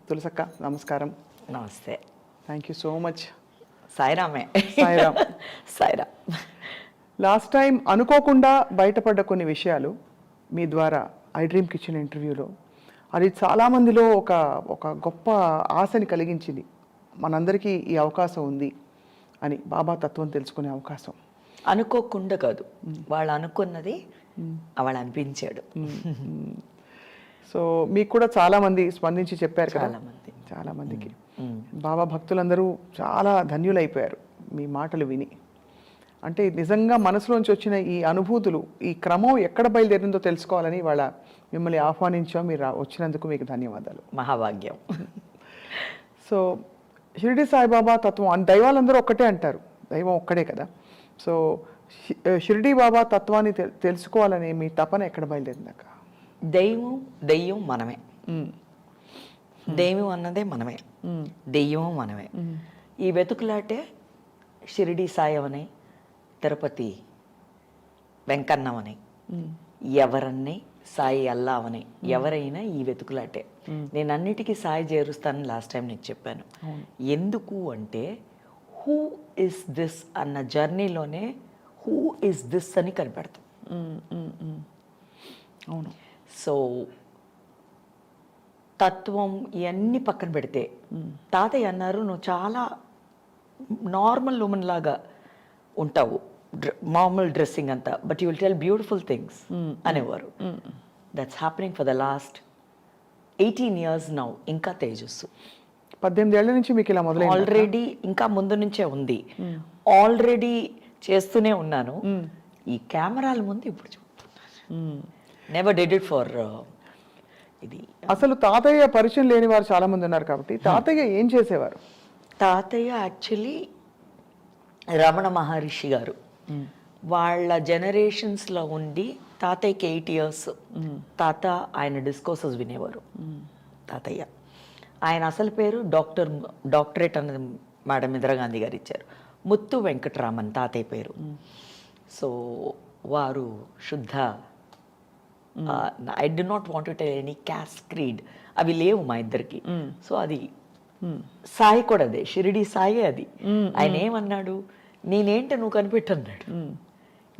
తులసక్క నమస్కారం. నమస్తే. Thank you so much. సాయిరామే. సాయిరామ్. సాయిరామ్. లాస్ట్ టైం అనుకోకుండా బయటపడ్డ కొన్ని విషయాలు మీ ద్వారా ఐ డ్రీమ్ కిచెన్ ఇంటర్వ్యూలో, అది చాలామందిలో ఒక గొప్ప ఆశని కలిగించింది. మనందరికీ ఈ అవకాశం ఉంది అని, బాబా తత్వం తెలుసుకునే అవకాశం. అనుకోకుండా కాదు, వాళ్ళు అనుకున్నది వాళ్ళు అనిపించాడు. సో మీకు కూడా చాలామంది స్పందించి చెప్పారు కదా, చాలామందికి. బాబా భక్తులందరూ చాలా ధన్యులైపోయారు మీ మాటలు విని. అంటే నిజంగా మనసులోంచి వచ్చిన ఈ అనుభూతులు, ఈ క్రమం ఎక్కడ బయలుదేరిందో తెలుసుకోవాలని వాళ్ళ మిమ్మల్ని ఆహ్వానించాం. మీరు వచ్చినందుకు మీకు ధన్యవాదాలు. మహాభాగ్యం. సో షిరిడి సాయిబాబా తత్వం, దైవాలందరూ ఒక్కటే అంటారు, దైవం ఒక్కడే కదా. సో షిరిడి బాబా తత్వాన్ని తెలుసుకోవాలని మీ తపన ఎక్కడ బయలుదేరిందాక? దెయ్యం మనమే, దెయ్యం అన్నదే మనమే, దెయ్యం మనమే. ఈ వెతుకులాటే షిరిడి సాయవని, తిరుపతి వెంకన్నమని, ఎవరన్నీ సాయి అల్లావని, ఎవరైనా ఈ వెతుకులాటే. నేను అన్నిటికీ సాయి చేరుస్తానని లాస్ట్ టైం నీకు చెప్పాను. ఎందుకు అంటే హూ ఇస్ దిస్ అన్న జర్నీలోనే హూ ఇస్ దిస్ అని కనిపెడతాం. అవును. సో తత్వం ఇవన్నీ పక్కన పెడితే, తాతయ్య అన్నారు నువ్వు చాలా నార్మల్ ఉమెన్ లాగా ఉంటావు, మామూలు డ్రెస్సింగ్ అంతా, but you will tell beautiful things అనేవారు. That's happening for the last 18 years now. ఇంకా తేజస్సు 18 ఏళ్ల నుంచి మీకు ఇలా మొదలైంది? ఆల్రెడీ, ఇంకా ముందు నుంచే ఉంది, ఆల్రెడీ చేస్తూనే ఉన్నాను. ఈ కెమెరాల ముందు ఇప్పుడు చెప్తున్నాను. నెవర్ డిడ్ ఇట్ ఫర్ ఇది. అసలు తాతయ్య పరిచయం లేని వారు చాలా మంది ఉన్నారు కాబట్టి, తాతయ్య ఏం చేసేవారు? తాతయ్య యాక్చువల్లీ రమణ మహర్షి గారు వాళ్ళ జనరేషన్స్లో ఉండి, తాతయ్యకి 8 years. తాత ఆయన డిస్కోర్సెస్ వినేవారు. తాతయ్య ఆయన అసలు పేరు డాక్టరేట్ అన్నది మేడం ఇందిరాగాంధీ గారు ఇచ్చారు. ముత్తు వెంకటరామన్ తాతయ్య పేరు. సో వారు శుద్ధ, I did not want to tell any caste creed, అవి లేవు మా ఇద్దరికి. సో అది సాయి కూడా అదే, షిరిడి సాయి అది. ఆయన ఏమన్నాడు, నేనేంటి నువ్వు కనిపెట్టన్నాడు.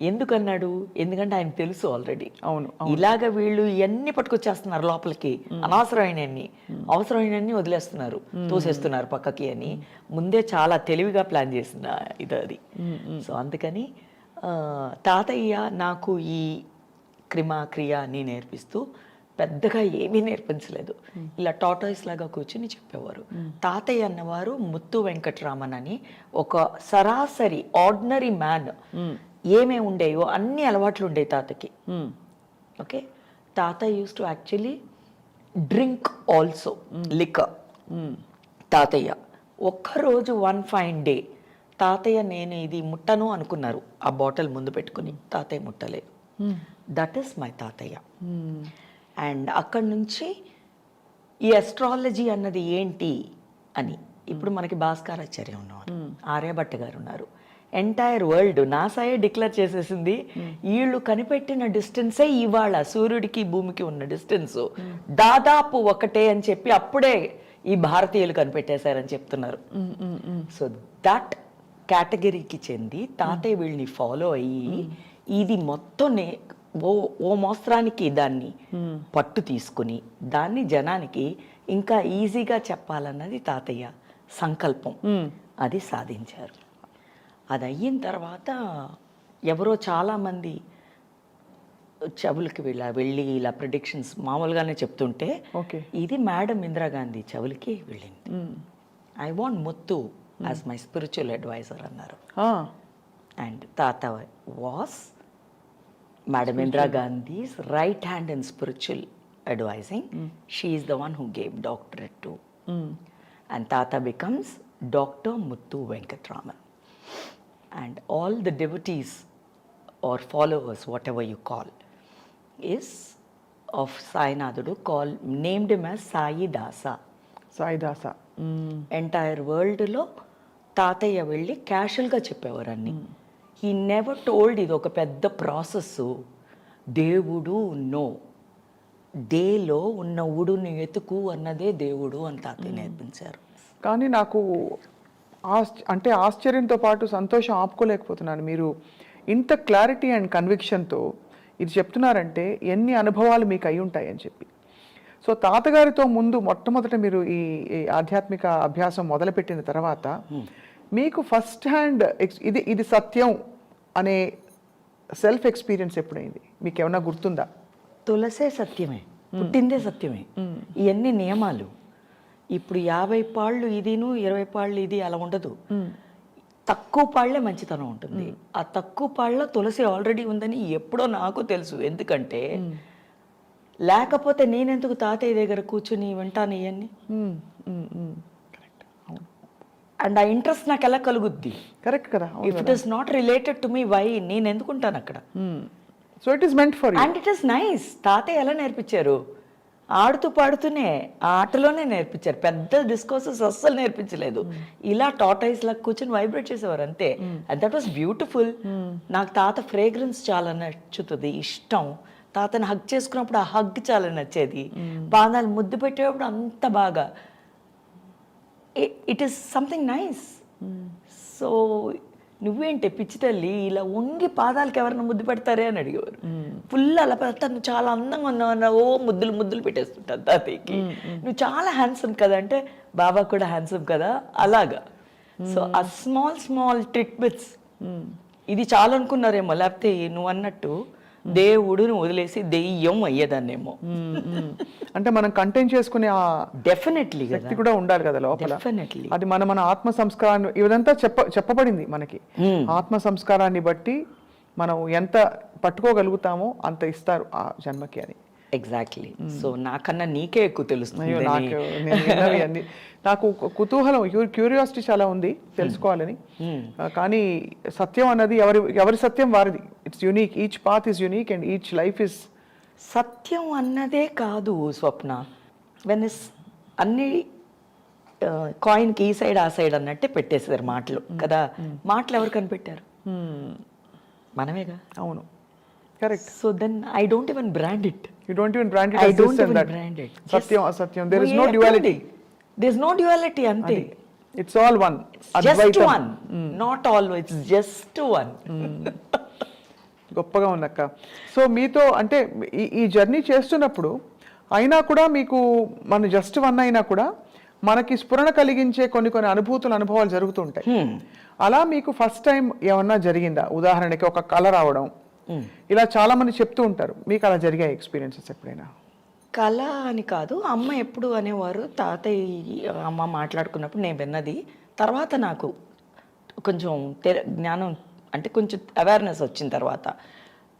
ఎందుకన్నాడు? ఎందుకంటే ఆయన తెలుసు ఆల్రెడీ. అవును. ఇలాగ వీళ్ళు ఇవన్నీ పట్టుకొచ్చేస్తున్నారు లోపలికి, అనవసరమైనన్ని, అవసరమైనన్ని వదిలేస్తున్నారు, తోసేస్తున్నారు పక్కకి అని ముందే చాలా తెలివిగా ప్లాన్ చేసిన ఇది అది. సో అందుకని తాతయ్య నాకు ఈ క్రియ అని నేర్పిస్తూ పెద్దగా ఏమీ నేర్పించలేదు, ఇలా టాటాయిస్ లాగా కూర్చుని చెప్పేవారు. తాతయ్య అన్నవారు ముత్తు వెంకటరామన్ అని ఒక సరాసరి ఆర్డినరీ మ్యాన్. ఏమేమి ఉండేవో అన్ని అలవాట్లు ఉండేవి తాతకి. ఓకే, తాత use to actually drink also liquor. తాతయ్య ఒక్కరోజు వన్ ఫైన్ డే తాతయ్య నేను ఇది ముట్టను అనుకున్నారు, ఆ బాటిల్ ముందు పెట్టుకుని తాతయ్య ముట్టలేదు. దట్ ఈస్ మై తాతయ్య. అండ్ అక్కడి నుంచి ఈ అస్ట్రాలజీ అన్నది ఏంటి అని, ఇప్పుడు మనకి భాస్కరాచార్య ఉన్నారు, ఆర్యభట్ట గారు ఉన్నారు, ఎంటైర్ వరల్డ్ నాసాయే డిక్లేర్ చేసేసింది వీళ్ళు కనిపెట్టిన డిస్టెన్సే ఇవాళ సూర్యుడికి భూమికి ఉన్న డిస్టెన్స్ దాదాపు ఒకటే అని చెప్పి అప్పుడే ఈ భారతీయులు కనిపెట్టేశారని చెప్తున్నారు. సో దట్ కేటగిరీకి చెంది తాతయ్య వీళ్ళని ఫాలో అయ్యి ఇది మొత్తం ఓ మోస్త్రానికి దాన్ని పట్టు తీసుకుని దాన్ని జనానికి ఇంకా ఈజీగా చెప్పాలన్నది తాతయ్య సంకల్పం. అది సాధించారు. అది అయిన తర్వాత ఎవరో చాలామంది చెవులకి వెళ్ళి ఇలా ప్రిడిక్షన్స్ మామూలుగానే చెప్తుంటే, ఇది మేడం ఇందిరాగాంధీ చెవులకి వెళ్ళింది. I want Muthu as my spiritual advisor అన్నారు. అండ్ తాత was Madam Indira Gandhi's right hand in spiritual advising. She is the one who gave doctorate to. And Tata becomes Dr. Muthu Venkatraman. And all the devotees or followers, whatever you call, is of Sainadudu named him as Sai Dasa. Sai Dasa. Entire world lo తాతయ్య వెళ్ళి క్యాషువల్గా చెప్పేవారు అన్ని. He never told ఇది ఒక పెద్ద process, దేవుడు no, డేలో ఉన్న ఉడుని ఎతుకు అన్నదే దేవుడు అని తాతయ్య నేర్పించారు. కానీ నాకు అంటే ఆశ్చర్యంతో పాటు సంతోషం ఆపుకోలేకపోతున్నాను. మీరు ఇంత క్లారిటీ అండ్ కన్విక్షన్తో ఇది చెప్తున్నారంటే ఎన్ని అనుభవాలు మీకు అయి ఉంటాయి అని చెప్పి. సో తాతగారితో ముందు మొట్టమొదట మీరు ఈ ఆధ్యాత్మిక అభ్యాసం మొదలుపెట్టిన తర్వాత మీకు ఫస్ట్ హ్యాండ్ ఇది సత్యం అనే సెల్ఫ్ ఎక్స్పీరియన్స్ ఎప్పుడైంది? మీకు ఏమన్నా గుర్తుందా? తులసే సత్యమే, పుట్టిందే సత్యమే. ఇవన్నీ నియమాలు. ఇప్పుడు 50 పాళ్ళు ఇదిను 20 పాళ్ళు ఇది అలా ఉండదు. తక్కువ పాళ్లే మంచితనం ఉంటుంది. ఆ తక్కువ పాళ్ళలో తులసి ఆల్రెడీ ఉందని ఎప్పుడో నాకు తెలుసు. ఎందుకంటే లేకపోతే నేనెందుకు తాతయ్య దగ్గర కూర్చుని వింటాను ఇవన్నీ? అండ్ ఆ ఇంట్రెస్ట్ నాకు ఎలా కలుగుద్ది? కరెక్ట్ కదా. If it is not related to me, why నేను ఎందుకుంటాను అక్కడ? So it is meant for you and it is nice. తాతయ్య ఎలా నేర్పించారు? ఆడుతూ పాడుతూనే ఆ ఆటలోనే నేర్పించారు. పెద్ద డిస్కోర్సెస్ అస్సలు నేర్పించలేదు. ఇలా టాటాయిస్ లా కూర్చొని వైబ్రేట్ చేసేవారు అంతే. And that was beautiful. నాకు తాత ఫ్రేగ్రెన్స్ చాలా నచ్చుతుంది, ఇష్టం. తాతని హగ్ చేసుకున్నప్పుడు ఆ హగ్ చాలా నచ్చేది. పాదాలు ముద్దు పెట్టేటప్పుడు అంత బాగా. It is something nice. So నువ్వేంటి పిచ్చి తల్లి ఇలా వంగి పాదాలకు ఎవరైనా ముద్దు పెడతారే అని అడిగేవారు. ఫుల్ అలా పెడతాను, నువ్వు చాలా అందంగా ఉన్నావు, ఓ ముద్దులు పెట్టేస్తుంటాను తాతయ్యకి. నువ్వు చాలా హ్యాండ్సమ్ కదా అంటే, బాబా కూడా హ్యాండ్సమ్ కదా, అలాగా. సో ఆ స్మాల్ ట్రిక్ బిట్స్ ఇది చాలా అనుకున్నారేమో. లేకపోతే నువ్వు అన్నట్టు దేవుడుని వదిలేసి దెయ్యం అయ్యేదాన్నేమో. అంటే మనం కంటైన్ చేసుకునే ఆ డెఫినెట్లీ శక్తి కూడా ఉండాలి కదా లోపల. డెఫినెట్లీ అది మన ఆత్మ సంస్కారాన్ని ఇదంతా చెప్పబడింది మనకి. ఆత్మ సంస్కారాన్ని బట్టి మనం ఎంత పట్టుకోగలుగుతామో అంత ఇస్తారు ఆ జన్మకి అని. ఎగ్జాక్ట్లీ. సో నాకన్నా నీకే ఎక్కువ తెలుస్తుంది. నాకు కుతూహలం, క్యూరియాసిటీ చాలా ఉంది తెలుసుకోవాలని. కానీ సత్యం అన్నది ఎవరి సత్యం వారిది. It's unique, each path is unique and each life is. సత్యం అన్నదే కాదు స్వప్న, వెన్ ఇస్ అన్ని కాయిన్కి ఈ సైడ్ ఆ సైడ్ అన్నట్టే పెట్టేసారు మాటలు కదా. మాటలు ఎవరు కనిపెట్టారు? మనమేగా. అవును, correct. So then I don't even brand it. You don't even brand it I as don't this and even that. brand it. Satyam, asatyam. There is no duality. There is no duality ante. It's all one. Just Advaitam. one. Not all. It's just one. గొప్పగా ఉందక్క. So మీతో అంటే ఈ journey చేస్తున్నప్పుడు అయినా కూడా మీకు మన జస్ట్ వన్ అయినా కూడా మనకి స్ఫురణ కలిగించే కొన్ని అనుభవాలు జరుగుతుంటాయి. అలా మీకు ఫస్ట్ టైం ఏమన్నా జరిగిందా? ఉదాహరణకి ఒక కళ రావడం, ఇలా చాలా మంది చెప్తూ ఉంటారు. మీకు అలా జరిగాయి ఎక్స్పీరియన్సెస్ ఎప్పుడైనా? కళ అని కాదు, అమ్మ ఎప్పుడు అనేవారు, తాతయ్య అమ్మ మాట్లాడుకున్నప్పుడు నేను విన్నది. తర్వాత నాకు కొంచెం జ్ఞానం అంటే కొంచెం అవేర్నెస్ వచ్చిన తర్వాత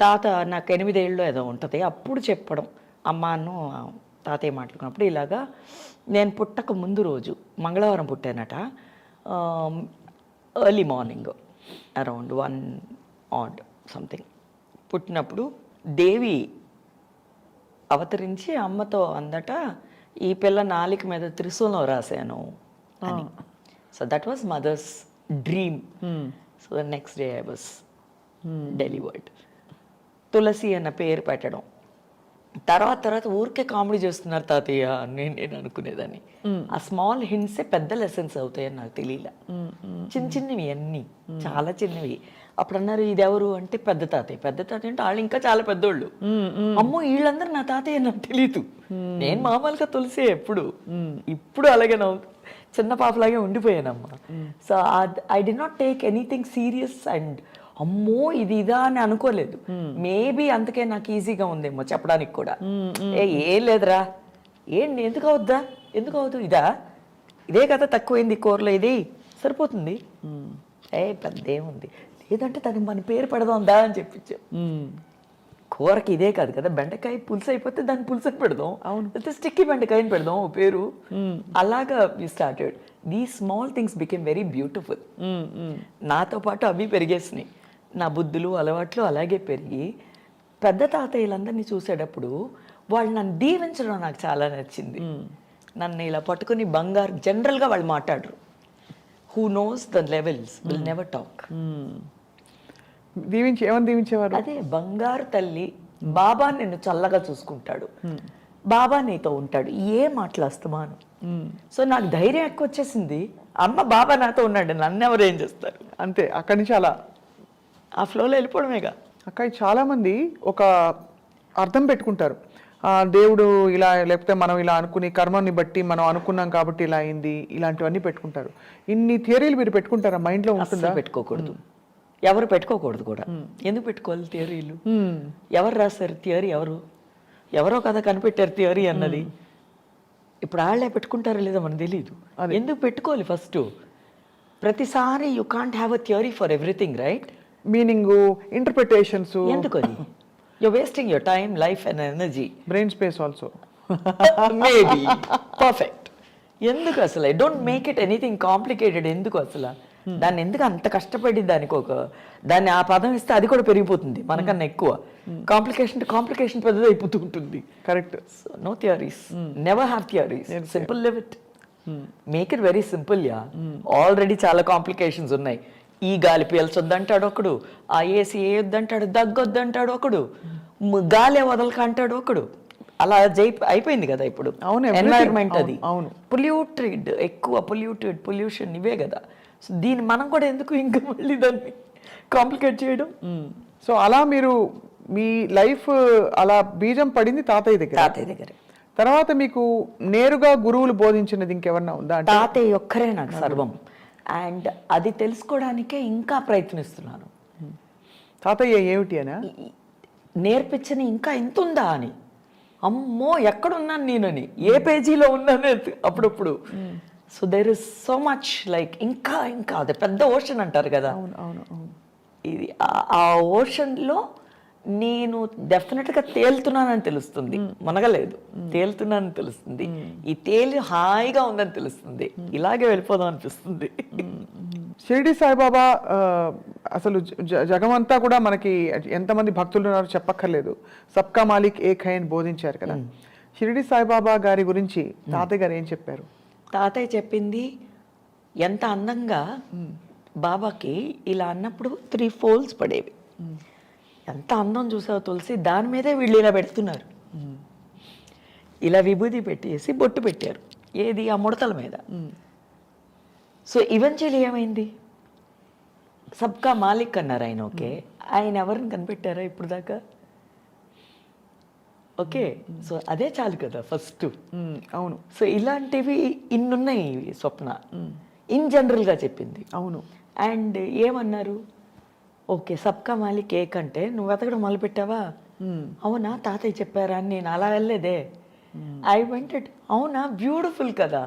తాత నాకు 8 ఏళ్ళు ఏదో ఉంటుంది అప్పుడు చెప్పడం, అమ్మను తాతయ్య మాట్లాడుకున్నప్పుడు ఇలాగా నేను పుట్టక ముందు రోజు మంగళవారం పుట్టానట. Early morning around 1 odd something పుట్టినప్పుడు దేవి అవతరించి అమ్మతో అందట, ఈ పిల్ల నాలిక మీద త్రిశూలం రాశాను అని. So that was mother's dream. So the next day I was delivered. Tulasi అన్న పేరు పెట్టడం. తర్వాత ఊరికే కామెడీ చేస్తున్నారు తాతయ్య నేను అనుకునేదాన్ని. ఆ స్మాల్ హింట్సే పెద్ద లెసన్స్ అవుతాయని నాకు తెలియలే. చిన్నవి అన్నీ చాలా చిన్నవి. అప్పుడు అన్నారు ఇది ఎవరు అంటే పెద్ద తాతయ్య అంటే వాళ్ళు ఇంకా చాలా పెద్దోళ్ళు. అమ్మో వీళ్ళందరూ నా తాతయ్య నాకు తెలీదు. నేను మామూలుగా తులసి ఇప్పుడు అలాగే చిన్న పాపలాగే ఉండిపోయానమ్మా. So I did not take anything serious and అమ్మో ఇది ఇదా అని అనుకోలేదు. మేబీ అందుకే నాకు ఈజీగా ఉందేమో చెప్పడానికి కూడా. ఏం లేదురా, ఎందుకు అవుద్దా, ఎందుకు అవుతు ఇదే కదా తక్కువైంది కూరలో, ఇది సరిపోతుంది, పెద్ద ఏముంది, లేదంటే తనకి మన పేరు పెడదాందా అని చెప్పించాం. కూరకి ఇదే కాదు కదా, బెండకాయ పులుసు అయిపోతే దాన్ని పులుసు అని పెడదాం, అయితే స్టిక్కీ బెండకాయని పెడదాం పేరు. అలాగా వి స్టార్టెడ్. దీ small things became very beautiful. నాతో పాటు అవి పెరిగేసినాయి. నా బుద్ధులు అలవాట్లు అలాగే పెరిగి పెద్ద తాతయ్యలందరినీ చూసేటప్పుడు వాళ్ళు నన్ను దీవించడం నాకు చాలా నచ్చింది. నన్ను ఇలా పట్టుకుని బంగారు, జనరల్గా వాళ్ళు మాట్లాడరు. Who knows the levels will never talk. ఏమని దీవించేవారు? అదే బంగారు తల్లి, బాబా నిన్ను చల్లగా చూసుకుంటాడు, బాబా నీతో ఉంటాడు, ఏ మాట్లాడుతున్నాను. సో నాకు ధైర్యం ఎక్కువ వచ్చేసింది, అమ్మ బాబా నాతో ఉన్నాడు, నన్ను ఎవరు ఏం చేస్తారు. అంతే, అక్కడి నుంచి అలా ఆ ఫ్లోలో వెళ్ళిపోవడమేగా. అక్కడ చాలామంది ఒక అర్థం పెట్టుకుంటారు, దేవుడు ఇలా, లేకపోతే మనం ఇలా అనుకుని కర్మని బట్టి మనం అనుకున్నాం కాబట్టి ఇలా అయింది, ఇలాంటివన్నీ పెట్టుకుంటారు. ఇన్ని థియరీలు మీరు పెట్టుకుంటారా? మైండ్లో ఉంటుందా? పెట్టుకోకూడదు, ఎవరు పెట్టుకోకూడదు కూడా. ఎందుకు పెట్టుకోవాలి థియరీలు? ఎవరు రాశారు థియరీ? ఎవరో కదా కనిపెట్టారు థియరీ అన్నది. ఇప్పుడు వాళ్ళే పెట్టుకుంటారో లేదో మనకు తెలియదు. ఎందుకు పెట్టుకోవాలి? ఫస్ట్ ప్రతిసారి you can't have a theory for everything, right? Meaning, interpretations ఎందుకు అది? You wasting your time, life and energy, brain space also. Maybe perfect. ఎందుకు అసలు? I don't make it anything complicated. ఎందుకు అసలు దాన్ని ఎందుకు అంత కష్టపడి దానికి దాన్ని ఆ పదం ఇస్తే అది కూడా పెరిగిపోతుంది మనకన్నా ఎక్కువ. కాంప్లికేషన్ పెద్దది అయిపోతూ ఉంటుంది. Correct. No theories, never have theories, simple live it, make it very simple. Yeah, already చాలా కాంప్లికేషన్స్ ఉన్నాయి. ఈ గాలి పీల్చొద్దంటాడు ఒకడు, ఆ ఏసీ వేయొద్దంటాడు, దగ్గొద్దంటాడు ఒకడు, గాలి వదలక అంటాడు ఒకడు. అలా అయిపోయింది కదా ఇప్పుడు. అవును, ఎన్వైరన్మెంట్ అది. అవును, పొల్యూటెడ్, ఎక్కువ పొల్యూషన్ ఇవే కదా. సో దీన్ని మనం కూడా ఎందుకు ఇంకా మళ్ళీ దాన్ని కాంప్లికేట్ చేయడం? సో అలా మీరు మీ లైఫ్ అలా బీజం పడింది తాతయ్య దగ్గర. తర్వాత మీకు నేరుగా గురువులు బోధించినది ఇంకెవరన్నా ఉందా? తాతయ్య ఒక్కరే నాకు సర్వం. అండ్ అది తెలుసుకోవడానికే ఇంకా ప్రయత్నిస్తున్నాను. తాతయ్య ఏమిటి అనా నేర్పించని ఇంకా ఎంత ఉందా అని. అమ్మో ఎక్కడున్నాను నేనని, ఏ పేజీలో ఉన్నాను అప్పుడప్పుడు. So there is so much like ఇంకా అదే పెద్ద ఓషన్ అంటారు కదా. ఇది ఆ ఓషన్లో నేను డెఫినెట్గా తేలుతున్నానని తెలుస్తుంది, మనగలేదు, తేలుతున్నానని తెలుస్తుంది. ఈ తేలి హాయిగా ఉందని తెలుస్తుంది, ఇలాగే వెళ్ళిపోదాం అనిపిస్తుంది. షిరిడి సాయిబాబా అసలు జగమంతా కూడా మనకి ఎంతమంది భక్తులు ఉన్నారో చెప్పక్కర్లేదు. సబ్కా మాలిక్ ఏక్ హై అని బోధించారు కదా. షిరిడి సాయిబాబా గారి గురించి తాతయ్య గారు ఏం చెప్పారు? తాతయ్య చెప్పింది ఎంత అందంగా, బాబాకి ఇలా అన్నప్పుడు 3 folds పడేవి. ఎంత అందం చూసావు తులసి, దాని మీదే వీళ్ళు ఇలా పెడుతున్నారు. ఇలా విభూది పెట్టేసి బొట్టు పెట్టారు, ఏది ఆ ముడతల మీద. సో ఈవెన్చువల్లీ ఏమైంది? సబ్కా మాలిక్ అన్నారు ఆయన. ఓకే, ఆయన ఎవరిని కనిపెట్టారా ఇప్పుడు దాకా? ఓకే, సో అదే చాలు కదా ఫస్ట్. అవును. సో ఇలాంటివి ఇన్నున్నాయి స్వప్న ఇన్ జనరల్గా చెప్పింది. అవును. అండ్ ఏమన్నారు? ఓకే, సబ్కా మాలిక్ ఏక్ అంటే నువ్వు వెతకడం మొదలుపెట్టావా? అవునా, తాతయ్య చెప్పారా అని నేను అలా వెళ్ళలేదే. ఐ వెంటెడ్, అవునా, బ్యూటిఫుల్ కదా,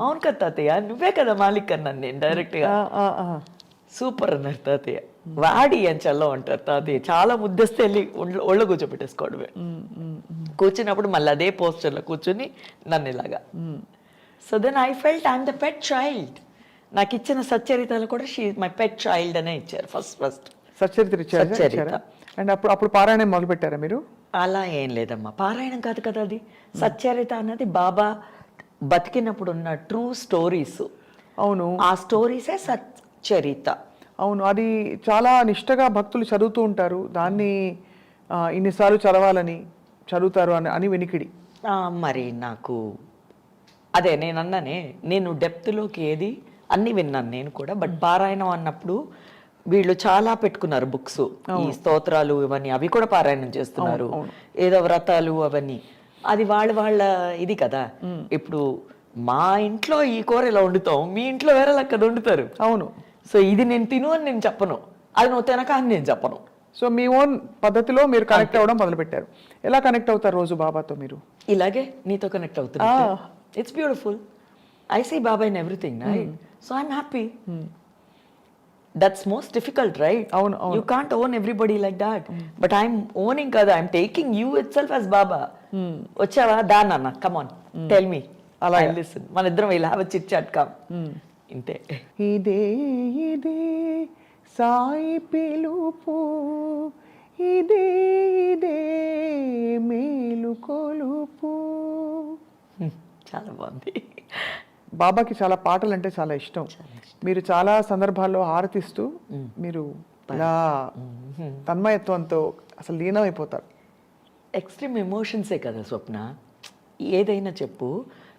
అవును కదా తాతయ్య, నువ్వే కదా మాలిక్ అన్నాను నేను డైరెక్ట్గా. సూపర్ అన్నారు తాతయ్య. వాడి అని చల్లం అంటారు తాతయ్య, చాలా ముద్దస్తే వెళ్ళి ఒళ్ళో కూర్చోబెట్టేసుకోవడమే. కూర్చున్నప్పుడు మళ్ళీ అదే పోస్చర్లో కూర్చొని నన్ను ఇలాగా. So then I felt I'm the pet child. నాకు ఇచ్చిన సచ్చరితలు కూడా షీ మై పెట్ చైల్డ్ అనే ఇచ్చారు ఫస్ట్. సచ్చరిత. అండ్ అప్పుడు పారాయణం మొదలు పెట్టారా మీరు? అలా ఏం లేదమ్మా, పారాయణం కాదు కదా అది. సచ్చరిత అన్నది బాబా బతికినప్పుడు ఉన్న ట్రూ స్టోరీస్. అవును, ఆ స్టోరీసే సచ్చరిత. అవును, అది చాలా నిష్టగా భక్తులు చదువుతూ ఉంటారు. దాన్ని ఇన్నిసార్లు చదవాలని చదువుతారు అని వినికిడి. మరి నాకు అదే నేను అన్నానే, నేను డెప్త్లోకి ఏది అన్నీ విన్నాను నేను కూడా. బట్ పారాయణం అన్నప్పుడు వీళ్ళు చాలా పెట్టుకున్నారు బుక్స్, ఈ స్తోత్రాలు ఇవన్నీ, అవి కూడా పారాయణం చేస్తున్నారు, ఏదో వ్రతాలు అవన్నీ. అది వాళ్ళ ఇది కదా. ఇప్పుడు మా ఇంట్లో ఈ కూర ఇలా వండుతాం, మీ ఇంట్లో వేరే లెక్క వండుతారు. అవును. సో ఇది నేను తిను అని నేను చెప్పను, అది నువ్వు తినక అని నేను చెప్పను. సో మీ ఓన్ పద్ధతిలో మీరు కనెక్ట్ అవ్వడం మొదలుపెట్టారు. ఎలా కనెక్ట్ అవుతారు రోజు బాబాతో మీరు? ఇలాగే నీతో కనెక్ట్ అవుతున్నా. It's beautiful. I see Baba in everything, right? So I'm happy. That's most difficult, right? అవును. You can't own everybody like that. But I'm owning కదా, I'm taking you itself as Baba. వచ్చావా దాన్న, కమ్ ఆన్ టెల్ మీ, అలా listen, మన ఇద్దరం ఇలా have a chit chat, come. ఇంతే. ఇదే సాయి పిలుపు, ఇదే మేలు కొలుపు. చాలా బాగుంది. బాబాకి చాలా పాటలు అంటే చాలా ఇష్టం. మీరు చాలా సందర్భాల్లో హారతిస్తూ మీరు ఇలా తన్మయత్వంతో అసలు లీనమైపోతారు. ఎక్స్ట్రీమ్ ఎమోషన్సే కదా స్వప్న. ఏదైనా చెప్పు,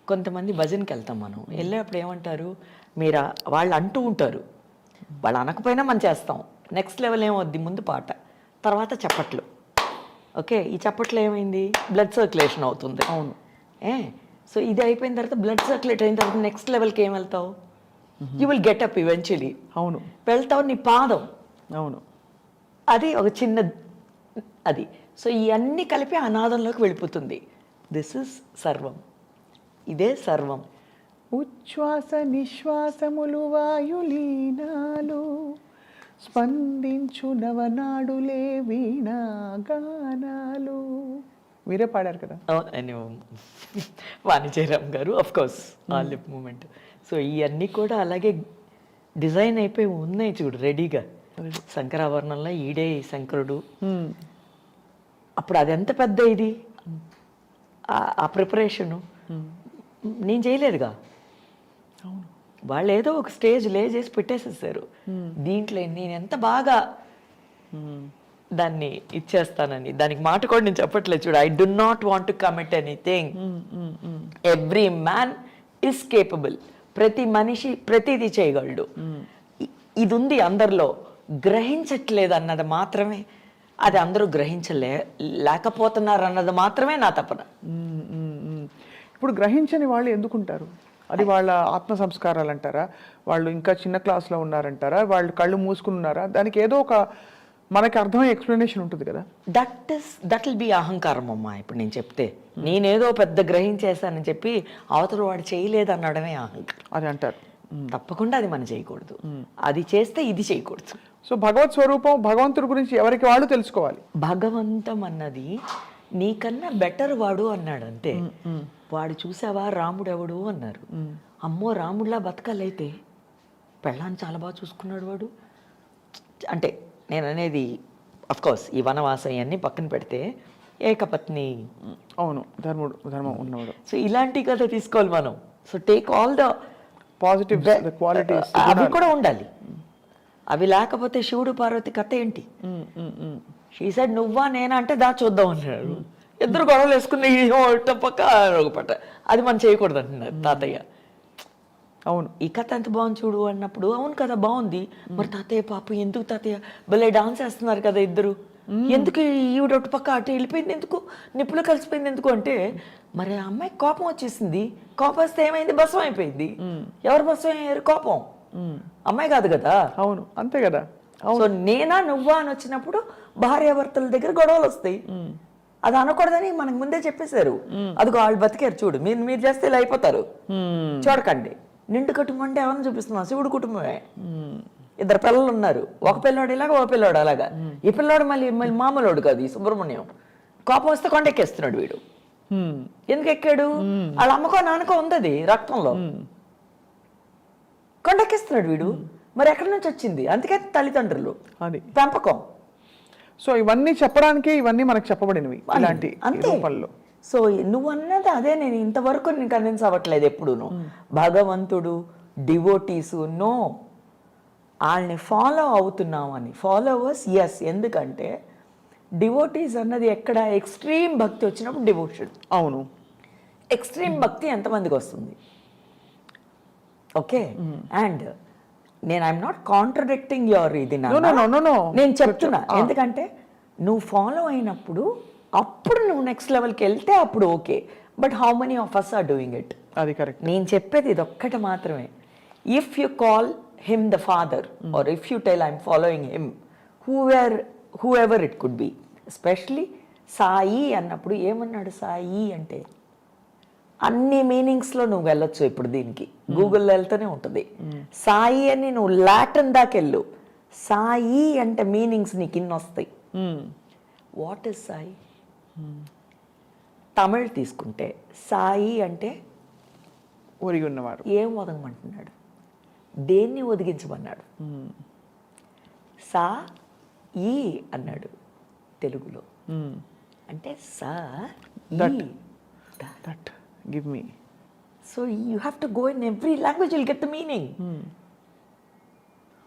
కొంతమంది భజన్కి వెళ్తాం మనం, వెళ్ళేటప్పుడు ఏమంటారు మీరు, వాళ్ళు అంటూ ఉంటారు, వాళ్ళు అనకపోయినా మనం చేస్తాం. నెక్స్ట్ లెవెల్ ఏమవుద్ది, ముందు పాట, తర్వాత చప్పట్లు. ఓకే, ఈ చప్పట్లు ఏమైంది, బ్లడ్ సర్క్యులేషన్ అవుతుంది. అవును. సో ఇది అయిపోయిన తర్వాత, బ్లడ్ సర్క్యులేట్ అయిన తర్వాత నెక్స్ట్ లెవెల్కి ఏం వెళ్తావు, you will get up eventually. అవును, వెళ్తావు నీ పాదం. అవును. అది ఒక చిన్న అది. సో ఇవన్నీ కలిపి అనాదంలోకి వెళ్ళిపోతుంది. దిస్ ఇస్ సర్వం, ఇదే సర్వం. ఉచ్ఛ్వాస నిశ్వాసములు వాయులీనాలు, స్పందించు నవనాడులే వీణాగానాలు. మీరే పాడారు కదా. వాణిజ్యరామ్ గారు, ఆఫ్ కోర్స్, ఆ లిప్ మూమెంట్. సో ఇవన్నీ కూడా అలాగే డిజైన్ అయిపోయి ఉన్నాయి చూడు, రెడీగా. శంకరాభరణంలో ఈడే శంకరుడు. అప్పుడు అది ఎంత పెద్ద ఇది, ఆ ప్రిపరేషను నేను చేయలేదుగా. వాళ్ళు ఏదో ఒక స్టేజ్ లే చేసి పెట్టేసేసారు. దీంట్లో నేను ఎంత బాగా దాన్ని ఇచ్చేస్తానని, దానికి మాట కూడా నేను చెప్పట్లేదు చూడు. I do not want to commit anything. Every man is capable. ప్రతి మనిషి ప్రతిదీ చేయగలడు. ఇది ఉంది అందరిలో, గ్రహించట్లేదు అన్నది మాత్రమే, అది అందరూ లేకపోతున్నారు అన్నది మాత్రమే నా తపన. ఇప్పుడు గ్రహించని వాళ్ళు ఎందుకుంటారు? అది వాళ్ళ ఆత్మ సంస్కారాలు అంటారా, వాళ్ళు ఇంకా చిన్న క్లాస్లో ఉన్నారంటారా, వాళ్ళు కళ్ళు మూసుకున్నారా? దానికి ఏదో ఒక మనకి అర్థమయ్యే ఎక్స్ప్లెనేషన్ ఉంటుంది కదా. దట్ విల్ బి అహంకారం అమ్మా. ఇప్పుడు నేను చెప్తే నేనేదో పెద్ద గ్రహించేసానని చెప్పి అవతల వాడు చేయలేదు అనడమే అహంకారం. అది అంటారు. తప్పకుండా అది మనం చేయకూడదు. అది చేస్తే ఇది చేయకూడదు. సో భగవత్ స్వరూపం, భగవంతుడి గురించి ఎవరికి వాళ్ళు తెలుసుకోవాలి. భగవంతం అన్నది నీకన్నా బెటర్ వాడు అన్నాడు అంతే. వాడు చూసావా రాముడు ఎవడు అన్నారు. అమ్మో రాముడిలా బతకాలైతే, పెళ్ళాన్ని చాలా బాగా చూసుకున్నాడు వాడు అంటే. నేను అనేది అఫ్కోర్స్ ఈ వనవాసం అన్నీ పక్కన పెడితే ఏకపత్ని, అవును, ధర్మం ఉన్నవాడు. సో ఇలాంటి కథ తీసుకోవాలి మనం. So take all the positive qualities, అవి కూడా ఉండాలి. అవి లేకపోతే శివుడు పార్వతి కథ ఏంటి? షీ సెడ్ నువ్వా నేనా అంటే దా చూద్దాం అన్నాడు. ఇద్దరు గొడవలు వేసుకుని పక్క ఒక పట్ట. అది మనం చేయకూడదు అంటున్నారు తాతయ్య. అవును, ఈ కథ ఎంత బాగుంది చూడు అన్నప్పుడు, అవును కదా బాగుంది, మరి తాతయ్య పాప ఎందుకు తాతయ్య భలే డాన్స్ వేస్తున్నారు కదా ఇద్దరు, ఎందుకు ఈవిడ ఒకటి పక్క అటు వెళ్ళిపోయింది ఎందుకు, నిప్పులో కలిసిపోయింది ఎందుకు అంటే, మరి ఆ అమ్మాయికి కోపం వచ్చేసింది. కోపం వస్తే ఏమైంది, భస్మం అయిపోయింది. ఎవరు భస్మం అయ్యారు? కోపం. అమ్మాయి కాదు కదా. అవును, అంతే కదా. సో నేనా నువ్వా అని వచ్చినప్పుడు భార్యాభర్తల దగ్గర గొడవలు వస్తాయి. అది అనకూడదని మనకు ముందే చెప్పేశారు. అదిగో వాళ్ళు బతికారు చూడు, మీరు చేస్తే ఇలా అయిపోతారు, చూడకండి. నిండు కుటుంబం అంటే ఎవరిని చూపిస్తున్నాం? శివుడు కుటుంబమే. ఇద్దరు పిల్లలు ఉన్నారు, ఒక పిల్లోడు ఇలాగా, ఒక పిల్లోడు అలాగా. ఈ పిల్లోడు మళ్ళీ మామూలుడు కాదు, ఈ సుబ్రహ్మణ్యం. కోపం వస్తే కొండెక్కేస్తున్నాడు వీడు. ఎందుకు ఎక్కాడు? వాళ్ళ అమ్మకో నాన్నకో ఉంది రక్తంలో, కొండెక్కిస్తున్నాడు వీడు. మరి ఎక్కడి నుంచి వచ్చింది? అందుకే తల్లిదండ్రులు, అది పెంపకం. సో ఇవన్నీ చెప్పడానికి, ఇవన్నీ మనకు చెప్పబడినవి ఇలాంటి రూపంలో. సో నువ్వు అన్నది అదే. నేను ఇంతవరకు నేను కన్విన్స్ అవ్వట్లేదు ఎప్పుడూను. భగవంతుడు, డివోటీసు, నో, వాళ్ళని ఫాలో అవుతున్నామని. ఫాలోవర్స్ ఎస్, ఎందుకంటే డివోటీస్ అన్నది ఎక్కడ ఎక్స్ట్రీమ్ భక్తి వచ్చినప్పుడు డివోషన్. అవును, ఎక్స్ట్రీమ్ భక్తి ఎంతమందికి వస్తుంది? ఓకే, అండ్ నేను ఐఎమ్ నాట్ కాంట్రడిక్టింగ్ యువర్ ఇది, నేను చెప్తున్నా. ఎందుకంటే నువ్వు ఫాలో అయినప్పుడు అప్పుడు నువ్వు నెక్స్ట్ లెవెల్కి వెళ్తే అప్పుడు okay. But how many of us are doing it? అది కరెక్ట్. నేను చెప్పేది ఇది ఒక్కటి మాత్రమే. If you call him the father, or if you tell I'm following him, whoever it could be, especially Sai అన్నప్పుడు ఏమన్నాడు? సాయి అంటే అన్ని మీనింగ్స్లో నువ్వు వెళ్ళొచ్చు. ఇప్పుడు దీనికి గూగుల్లో వెళ్తూనే ఉంటుంది. సాయి అని నువ్వు లాటిన్ దాకా వెళ్ళు, సాయి అంటే మీనింగ్స్ నీకు ఇన్ని వస్తాయి. What is Sai? తమిళ్ తీసుకుంటే సాయి అంటే ఒరిగి ఉన్నవాడు. ఏం ఒదగమంటున్నాడు? దేన్ని ఒదిగించమన్నాడు? సా ఈ అన్నాడు తెలుగులో. అంటే saw that give me. So you have to go in every language, will get the meaning.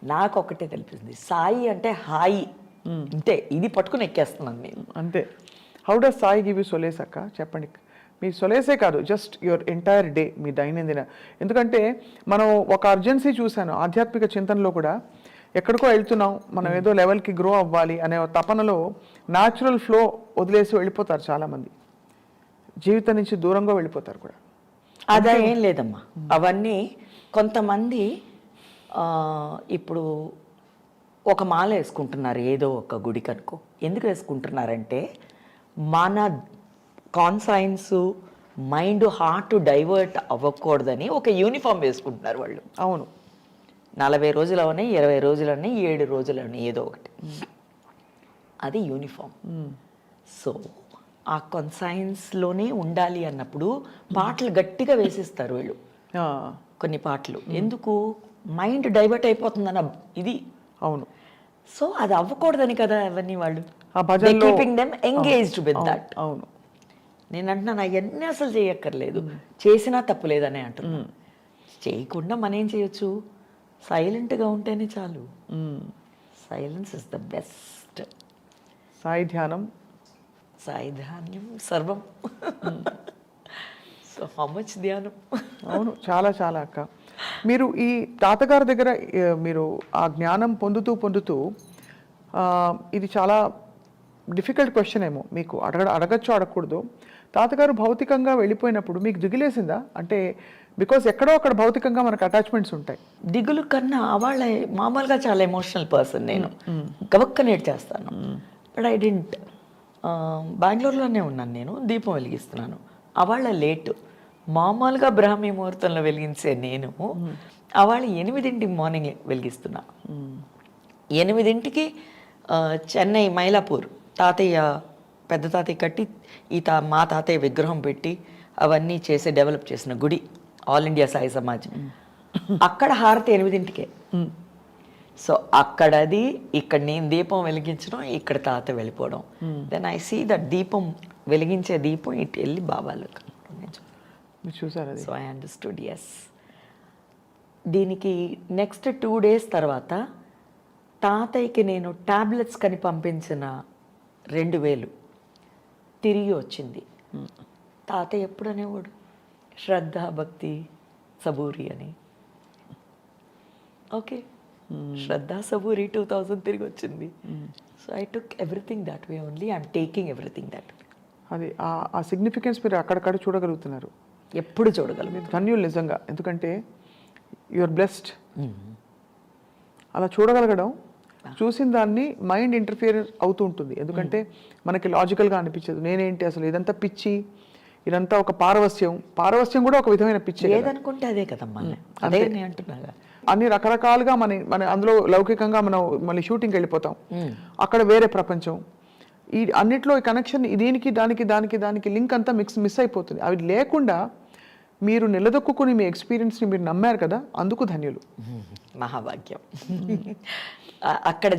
నాకు ఒకటే తెలిపింది, సాయి అంటే హాయి. అంతే, ఇది పట్టుకుని ఎక్కేస్తున్నాను నేను. అంతే. How does Sai give you solace అక్క? చెప్పండి. మీ సొలేసే కాదు, జస్ట్ యువర్ ఎంటైర్ డే, మీ దైనందిన. ఎందుకంటే మనం ఒక అర్జెన్సీ చూశాను ఆధ్యాత్మిక చింతనలో కూడా. ఎక్కడికో వెళ్తున్నాం, మనం ఏదో లెవెల్కి గ్రో అవ్వాలి అనే తపనలో న్యాచురల్ ఫ్లో వదిలేసి వెళ్ళిపోతారు చాలామంది, జీవితం నుంచి దూరంగా వెళ్ళిపోతారు కూడా. అదా ఏం లేదమ్మా. అవన్నీ కొంతమంది ఇప్పుడు ఒక మాల వేసుకుంటున్నారు ఏదో ఒక గుడి కనుకో. ఎందుకు వేసుకుంటున్నారంటే మన కాన్సైన్స్, మైండ్, హార్ట్ డైవర్ట్ అవ్వకూడదని ఒక యూనిఫామ్ వేసుకుంటున్నారు వాళ్ళు. అవును, 40 రోజులవని, 20 రోజులని, 7 రోజులని, ఏదో ఒకటి. అది యూనిఫామ్. సో ఆ కాన్సైన్స్లోనే ఉండాలి అన్నప్పుడు పాటలు గట్టిగా వేసిస్తారు వీళ్ళు. కొన్ని పాటలు ఎందుకు, మైండ్ డైవర్ట్ అయిపోతుందన్న ఇది. అవును. సో అది అవ్వకూడదని కదా అవన్నీ వాళ్ళు keeping them engaged with that. అవును. నేను అంటున్నాను అవన్నీ అసలు చేయక్కర్లేదు, చేసినా తప్పులేదని అంటున్నాను. చేయకుండా మనం ఏం చేయొచ్చు, సైలెంట్గా ఉంటేనే చాలు. Silence is the best. Sai ధ్యానం, సాయి ధ్యానం సర్వం. సో హౌ మచ్ ధ్యానం. అవును, చాలా చాలా అక్క. మీరు ఈ తాతగారి దగ్గర మీరు ఆ జ్ఞానం పొందుతూ పొందుతూ, ఇది చాలా డిఫికల్ట్ క్వశ్చన్ ఏమో మీకు, అడగచ్చు అడగకూడదు. తాతగారు భౌతికంగా వెళ్ళిపోయినప్పుడు మీకు దిగులేసిందా? అంటే బికాస్ ఎక్కడో అక్కడ భౌతికంగా మనకు అటాచ్మెంట్స్ ఉంటాయి. దిగులు కన్నా వాళ్ళ మామూలుగా చాలా ఎమోషనల్ పర్సన్ నేను, గవక్క నేర్చేస్తాను. But I didn't. బెంగళూరులోనే ఉన్నాను నేను, దీపం వెలిగిస్తున్నాను. అవాళ్ళ లేటు, మామూలుగా బ్రాహ్మీ ముహూర్తంలో వెలిగించే నేను అవాళ్ళు 8 మార్నింగ్ వెలిగిస్తున్నా. 8కి చెన్నై మైలాపూర్ తాతయ్య, పెద్ద తాతయ్య కట్టి మా తాతయ్య విగ్రహం పెట్టి అవన్నీ చేసి డెవలప్ చేసిన గుడి ఆల్ ఇండియా సాయి సమాజ్. అక్కడ హారతి 8కే. సో అక్కడది, ఇక్కడ నేను దీపం వెలిగించడం, ఇక్కడ తాత వెళ్ళిపోవడం. దెన్ ఐ సీ దట్ దీపం వెలిగించే దీపం ఇటు వెళ్ళి బాబాలు చూసారు. So I understood. ఎస్. దీనికి నెక్స్ట్ 2 days తర్వాత తాతయ్యకి నేను టాబ్లెట్స్ కని పంపించిన 2000 తిరిగి వచ్చింది. తాతయ్య ఎప్పుడు అనేవాడు, శ్రద్ధ, భక్తి, సబూరి అని. ఓకే, శ్రద్ధ, సబూరి 2000 తిరిగి వచ్చింది. So I took everything that way only. I'm taking everything that way. అది ఆ సిగ్నిఫికెన్స్ మీరు అక్కడక్కడ చూడగలుగుతున్నారు. ఎప్పుడు చూడగలరు. ధన్యులు నిజంగా. ఎందుకంటే యువర్ బ్లెస్డ్. అలా చూడగలగడం, చూసిన దాన్ని మైండ్ ఇంటర్ఫియర్ అవుతూ ఉంటుంది. ఎందుకంటే మనకి లాజికల్గా అనిపించదు. నేనేంటి అసలు, ఇదంతా పిచ్చి, ఇదంతా ఒక పారవస్యం కూడా ఒక విధమైన పిచ్చి. ఏదనుకుంటే అదే కదమ్మా, అదే నేను అంటున్నాగా. అన్ని రకరకాలుగా మన అందులో లౌకికంగా మనం మళ్ళీ షూటింగ్కి వెళ్ళిపోతాం, అక్కడ వేరే ప్రపంచం. ఈ అన్నిట్లో ఈ కనెక్షన్ దానికి లింక్ అంతా మిస్ అయిపోతుంది. అవి లేకుండా మీరు నిలదొక్కుని మీ ఎక్స్పీరియన్స్ని మీరు నమ్మారు కదా, అందుకు ధన్యులు. మహాభాగ్యం. అక్కడ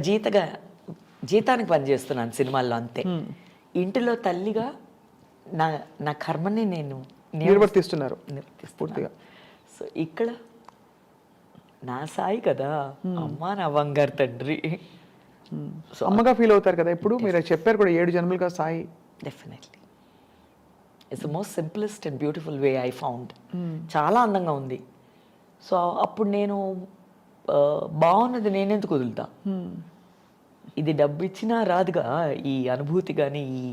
జీతానికి పనిచేస్తున్నాను సినిమాల్లో, అంతే. ఇంటిలో తల్లిగా నా కర్మని నేను నిర్వర్తిస్తున్నారు పూర్తిగా. సో ఇక్కడ నా సాయి కదా, అమ్మ నా బంగారు తండ్రి. సో అమ్మగా ఫీల్ అవుతారు కదా ఇప్పుడు. మీరు చెప్పారు కూడా 7 జన్మలుగా Sai. Definitely. It's the most simplest and beautiful way I found. చాలా అందంగా ఉంది. సో అప్పుడు నేను బాగున్నది నేనెందుకు వదులుతా, ఇది డబ్బు ఇచ్చినా రాదుగా ఈ అనుభూతి కానీ, ఈ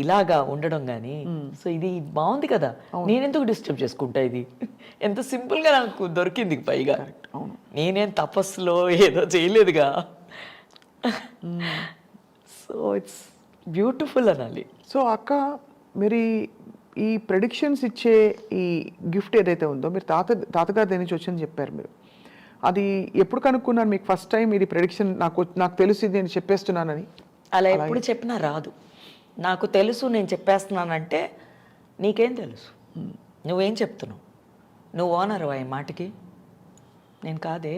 ఇలాగా ఉండడం కానీ. సో ఇది బాగుంది కదా, నేనెందుకు డిస్టర్బ్ చేసుకుంటా. ఇది ఎంత సింపుల్గా నాకు దొరికింది. పైగా నేనేం తపస్సులో ఏదో చేయలేదుగా. సో ఇట్స్ బ్యూటిఫుల్ అనాలి. సో అక్క, మీరు ఈ ప్రెడిక్షన్స్ ఇచ్చే ఈ గిఫ్ట్ ఏదైతే ఉందో, మీరు తాతగారి దగ్గర నుంచి వచ్చిందని చెప్పారు. మీరు అది ఎప్పుడు కనుక్కున్నారు మీకు ఫస్ట్ టైం ఇది ప్రెడిక్షన్ నాకు తెలుసు ఇది నేను చెప్పేస్తున్నానని? అలా ఎప్పుడు చెప్పినా రాదు. నాకు తెలుసు నేను చెప్పేస్తున్నానంటే నీకేం తెలుసు, నువ్వేం చెప్తున్నావు, నువ్వు ఓనర్ ఈ మాటకి. నేను కాదే,